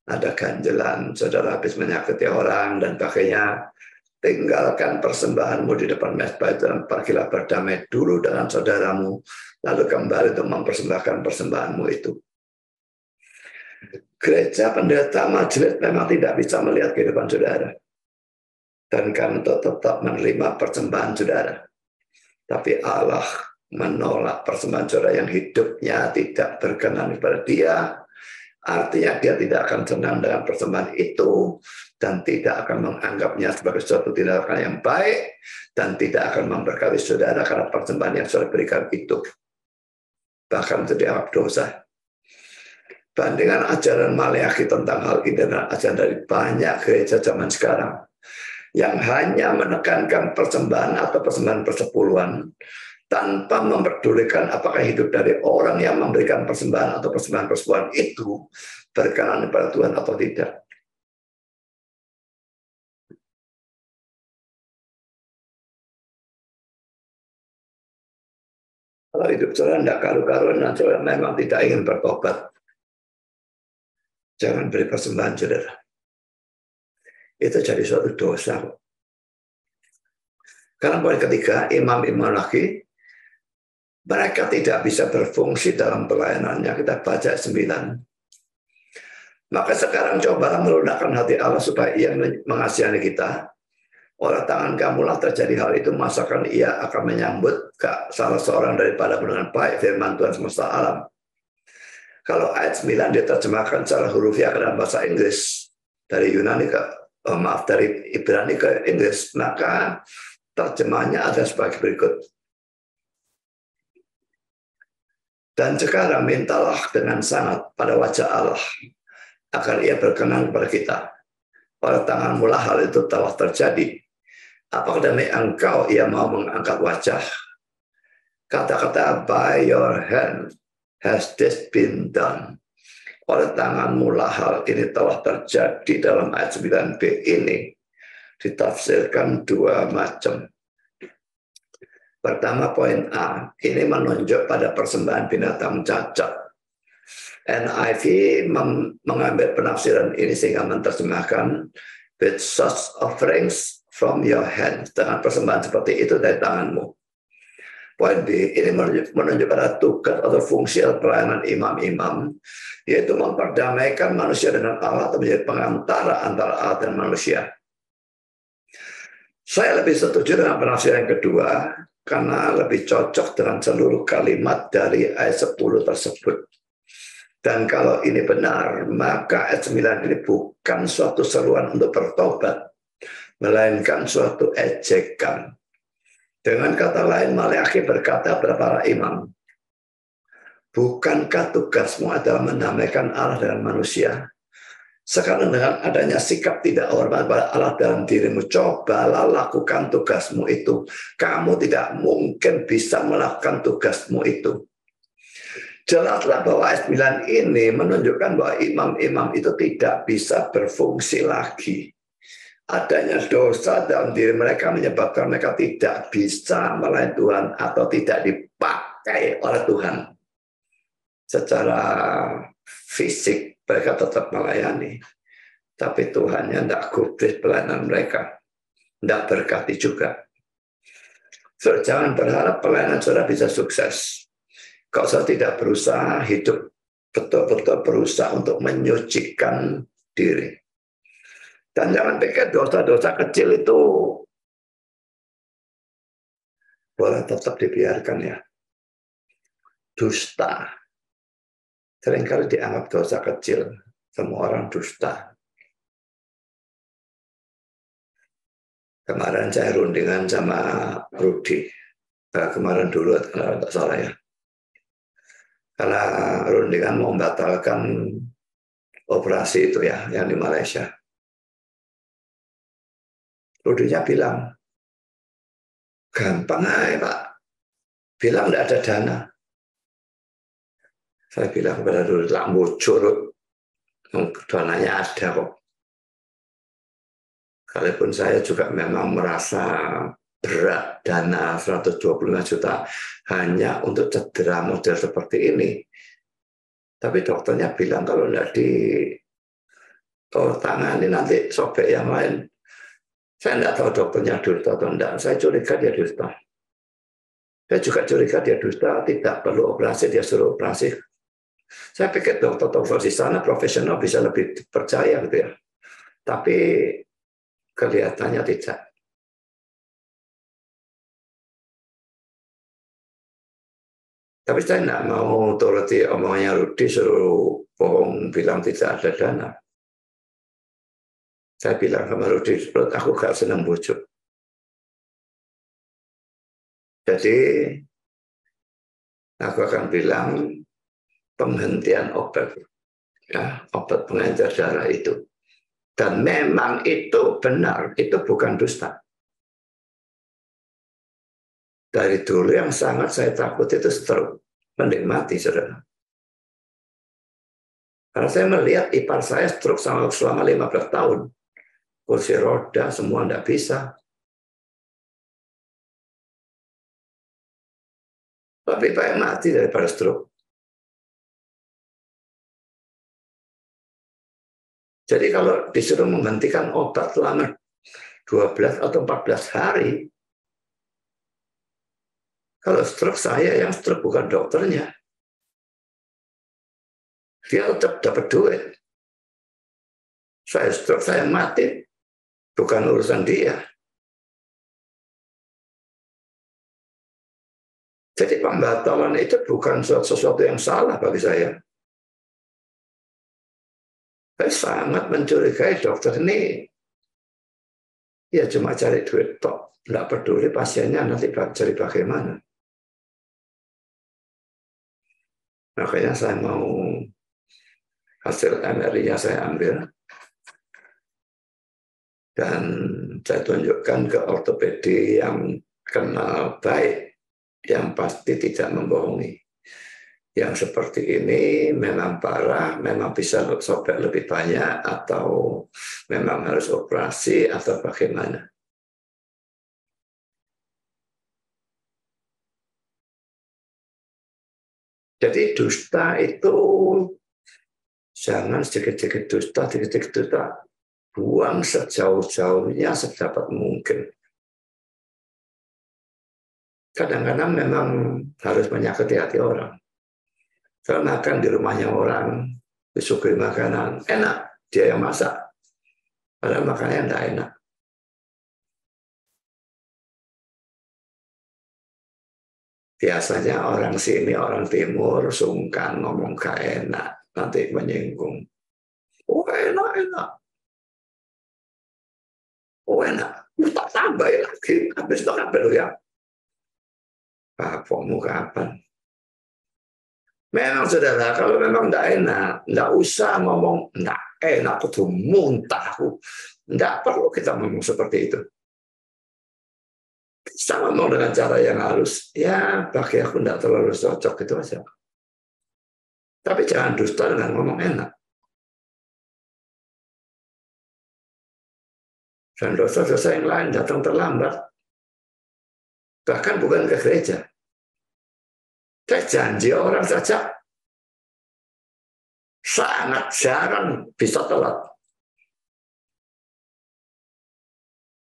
ada ganjelan, saudara habis menyakiti orang dan pakainya, tinggalkan persembahanmu di depan mezbah itu dan pergilah berdamai dulu dengan saudaramu, lalu kembali untuk mempersembahkan persembahanmu itu. Gereja, pendeta, majelis memang tidak bisa melihat kehidupan saudara, dan kan untuk tetap menerima persembahan saudara. Tapi Allah menolak persembahan saudara yang hidupnya tidak berkenan kepada Dia. Artinya Dia tidak akan senang dengan persembahan itu, dan tidak akan menganggapnya sebagai suatu tindakan yang baik, dan tidak akan memberkati saudara karena persembahan yang saudara berikan itu. Bahkan itu dianggap dosa. Bandingan ajaran Maleakhi tentang hal ini dan ajaran dari banyak gereja zaman sekarang yang hanya menekankan persembahan atau persembahan persepuluhan tanpa memperdulikan apakah hidup dari orang yang memberikan persembahan atau persembahan persepuluhan itu berkenan kepada Tuhan atau tidak. Kalau hidup saudara tidak karu-karuan dan saudara memang tidak ingin bertobat, jangan beri persembahan saudara. Itu jadi suatu dosa. Karena poin ketiga, imam-imam lagi, mereka tidak bisa berfungsi dalam pelayanannya. Kita baca 9. Maka sekarang cobalah melunakkan hati Allah supaya Ia mengasihani kita, Oleh tangan kamulah terjadi hal itu, masakan ia akan menyambut salah seorang daripada dengan baik firman Tuhan semesta alam. Kalau ayat 9 diterjemahkan secara hurufiah dalam bahasa Inggris, dari dari Ibrani ke Inggris, maka terjemahnya ada sebagai berikut. Dan sekarang mintalah dengan sangat pada wajah Allah, agar ia berkenan kepada kita. Oleh tanganmu lah hal itu telah terjadi. Apakah demi engkau ia mau mengangkat wajah? Kata-kata by your hand has this been done. Oleh tanganmu lah hal ini telah terjadi. Dalam ayat 9b ini ditafsirkan dua macam. Pertama, poin A, ini menunjuk pada persembahan binatang cacat. NIV mengambil penafsiran ini sehingga menerjemahkan with such offerings from your hands, dengan persembahan seperti itu dari tanganmu. Poin B, ini menunjuk pada tugas atau fungsi pelayanan imam-imam, yaitu memperdamaikan manusia dengan Allah atau menjadi pengantara antara Allah dan manusia. Saya lebih setuju dengan penafsiran yang kedua, karena lebih cocok dengan seluruh kalimat dari ayat 10 tersebut. Dan kalau ini benar, maka ayat 9 ini bukan suatu seruan untuk bertobat, melainkan suatu ejekan. Dengan kata lain, Maleakhi berkata kepada para imam, bukankah tugasmu adalah mendamaikan Allah dengan manusia? Sekarang dengan adanya sikap tidak hormat pada Allah dalam dirimu, cobalah lakukan tugasmu itu. Kamu tidak mungkin bisa melakukan tugasmu itu. Jelaslah bahwa ayat 9 ini menunjukkan bahwa imam-imam itu tidak bisa berfungsi lagi. Adanya dosa dalam diri mereka menyebabkan mereka tidak bisa melayani Tuhan atau tidak dipakai oleh Tuhan. Secara fisik mereka tetap melayani, tapi Tuhannya tidak gubris pelayanan mereka, tidak berkati juga. So, jangan berharap pelayanan saudara bisa sukses. Kalau saudara tidak berusaha hidup, betul-betul berusaha untuk menyucikan diri. Dan jangan pikir dosa-dosa kecil itu boleh tetap dibiarkan ya. Dusta seringkali dianggap dosa kecil. Semua orang dusta. Kemarin saya rundingan sama Rudy. Kemarin dulu, kalau tidak salah ya. Karena rundingan mau membatalkan operasi itu ya, yang di Malaysia. Rudy-nya bilang, gampang aja Pak. Bilang tidak ada dana. Saya bilang kepada Rudy, tak bocor. Dananya ada kok. Kalaupun saya juga memang merasa berat dana 125 juta hanya untuk cedera model seperti ini. Tapi dokternya bilang kalau tidak ditangani nanti sobek yang lain. Saya tidak tahu dokternya dusta atau tidak. Saya curiga dia dusta. Saya juga curiga dia dusta, tidak perlu operasi, dia suruh operasi. Saya pikir dokter-dokter di sana profesional bisa lebih dipercaya gitu ya. Tapi kelihatannya tidak. Tapi saya tidak mau turuti omongannya Rudy suruh bohong bilang tidak ada dana. Saya bilang sama Rudy, aku gak senang bujuk. Jadi aku akan bilang penghentian obat, ya, obat pengencer darah itu. Dan memang itu benar, itu bukan dusta. Dari dulu yang sangat saya takut itu stroke, mending mati, saudara. Karena saya melihat ipar saya stroke selama 15 tahun. Kursi roda, semua tidak bisa. Lebih baik mati daripada stroke. Jadi kalau disuruh menghentikan obat selama 12 atau 14 hari, kalau stroke saya yang stroke bukan dokternya. Dia tetap dapat duit. Saya stroke, saya mati. Bukan urusan dia. Jadi pembatalan itu bukan sesuatu yang salah bagi saya. Saya sangat mencurigai dokter ini ya cuma cari duit tok, nggak peduli pasiennya nanti cari bagaimana. Makanya saya mau hasil MRI-nya saya ambil dan saya tunjukkan ke ortopedi yang kenal baik, yang pasti tidak membohongi. Yang seperti ini memang parah, memang bisa sobek lebih banyak, atau memang harus operasi, atau bagaimana. Jadi dusta itu jangan sedikit-sedikit dusta, sedikit-sedikit dusta. Buang sejauh-jauhnya sedapat mungkin. Kadang-kadang memang harus menyakiti hati orang. Saya makan di rumahnya orang, disuguhi makanan, enak, dia yang masak. Padahal makannya tidak enak. Biasanya orang sini, orang timur, sungkan ngomong gak enak, nanti menyinggung. Oh enak, enak. Oh enak, tak tambahin lagi, habis itu kabel ya. Papomu kapan? Memang saudara, kalau memang tidak enak, tidak usah ngomong tidak enak, kudu muntah. Tidak perlu kita ngomong seperti itu. Bisa ngomong dengan cara yang halus. Ya, bagi aku tidak terlalu cocok, itu aja. Tapi jangan dusta dengan ngomong enak. Dan dosa-dosa yang lain datang terlambat. Bahkan bukan ke gereja. Saya janji orang saja sangat jarang bisa telat.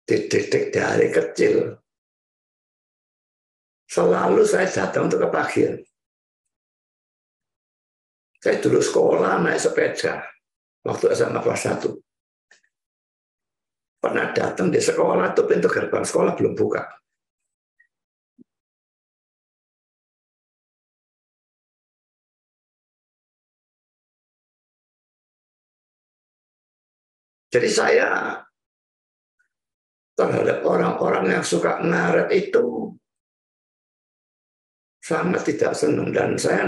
Dididik dari kecil. Selalu saya datang untuk kepagian. Saya dulu sekolah naik sepeda. Waktu SMA kelas 1. Pernah datang di sekolah, itu pintu gerbang sekolah belum buka. Jadi saya terhadap orang-orang yang suka ngaret itu sangat tidak senang. Dan saya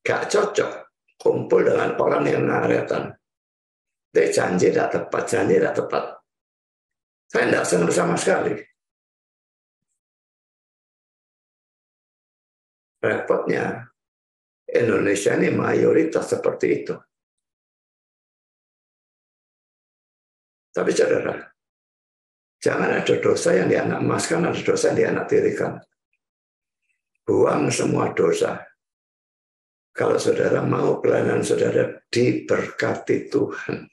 gak cocok kumpul dengan orang yang ngaretan. Dia janji tidak tepat, janji tidak tepat. Saya tidak senang sama sekali. Repotnya, Indonesia ini mayoritas seperti itu. Tapi saudara, jangan ada dosa yang dianak emaskan, ada dosa yang dianak tirikan. Buang semua dosa. Kalau saudara mau pelayanan saudara diberkati Tuhan.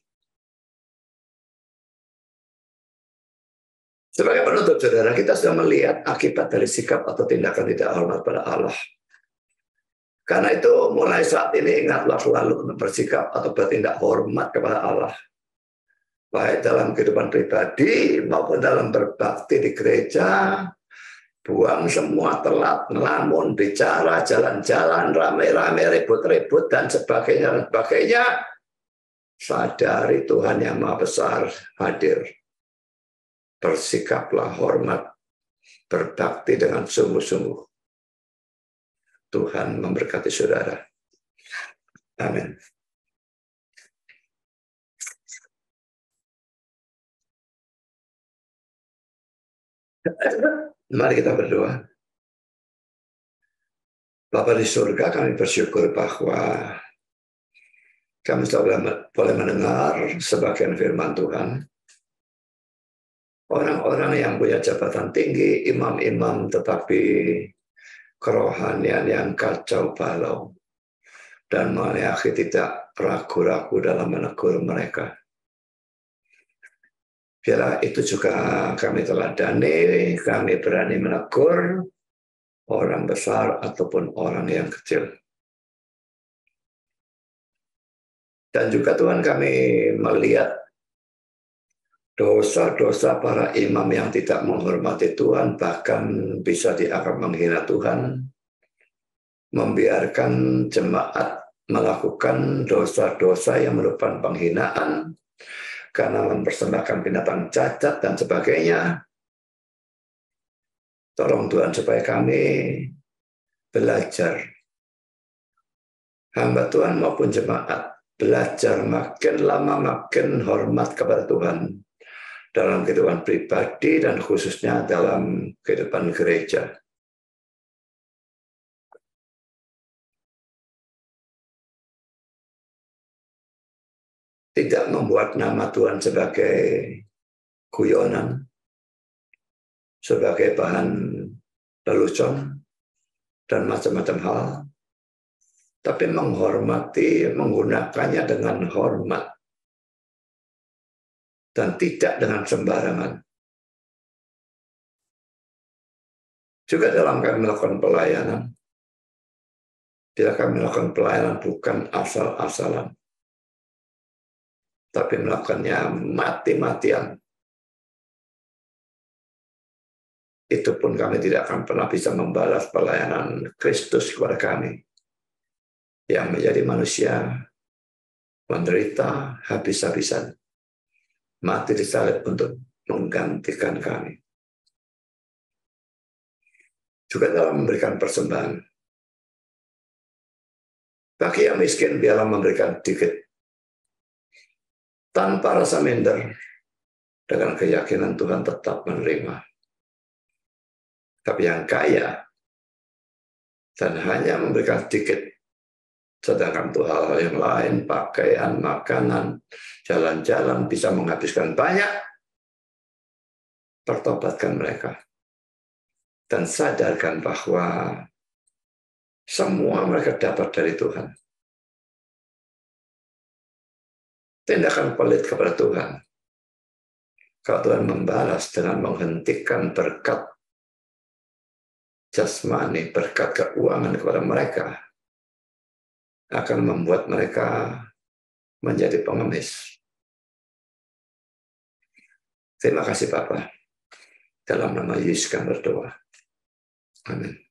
Sebagai penutup saudara, kita sudah melihat akibat dari sikap atau tindakan tidak hormat pada Allah. Karena itu mulai saat ini ingatlah selalu untuk bersikap atau bertindak hormat kepada Allah. Baik dalam kehidupan pribadi maupun dalam berbakti di gereja. Buang semua telat, ngelamun, bicara, jalan-jalan, rame-rame, ribut-ribut, dan sebagainya. Sadari Tuhan yang Maha Besar hadir. Bersikaplah hormat, berbakti dengan sungguh-sungguh. Tuhan memberkati saudara. Amin. Mari kita berdoa. Bapa di surga, kami bersyukur bahwa kami boleh mendengar sebagian firman Tuhan. Orang-orang yang punya jabatan tinggi, imam-imam, tetapi kerohanian yang kacau balau. Dan Maliaki tidak ragu-ragu dalam menegur mereka. Biarlah itu juga kami teladani, kami berani menegur orang besar ataupun orang yang kecil. Dan juga Tuhan kami melihat dosa-dosa para imam yang tidak menghormati Tuhan, bahkan bisa dianggap menghina Tuhan, membiarkan jemaat melakukan dosa-dosa yang merupakan penghinaan karena mempersembahkan binatang cacat dan sebagainya. Tolong Tuhan supaya kami belajar, hamba Tuhan maupun jemaat, belajar makin lama makin hormat kepada Tuhan dalam kehidupan pribadi dan khususnya dalam kehidupan gereja. Tidak membuat nama Tuhan sebagai guyonan, sebagai bahan lelucon, dan macam-macam hal, tapi menghormati, menggunakannya dengan hormat, dan tidak dengan sembarangan. Juga dalam kami melakukan pelayanan, tidak kami melakukan pelayanan bukan asal-asalan, tapi melakukannya mati-matian. Itu pun kami tidak akan pernah bisa membalas pelayanan Kristus kepada kami, yang menjadi manusia, menderita habis-habisan, mati di salib untuk menggantikan kami. Juga dalam memberikan persembahan. Bagi yang miskin, biarlah memberikan dikit, tanpa rasa minder, dengan keyakinan Tuhan tetap menerima. Tapi yang kaya, dan hanya memberikan sedikit, sedangkan untuk hal-hal yang lain, pakaian, makanan, jalan-jalan, bisa menghabiskan banyak, pertobatkan mereka. Dan sadarkan bahwa semua mereka dapat dari Tuhan. Tindakan pelit kepada Tuhan, kalau Tuhan membalas dengan menghentikan berkat jasmani, berkat keuangan kepada mereka, akan membuat mereka menjadi pengemis. Terima kasih Bapa. Dalam nama Yesus kami berdoa. Amin.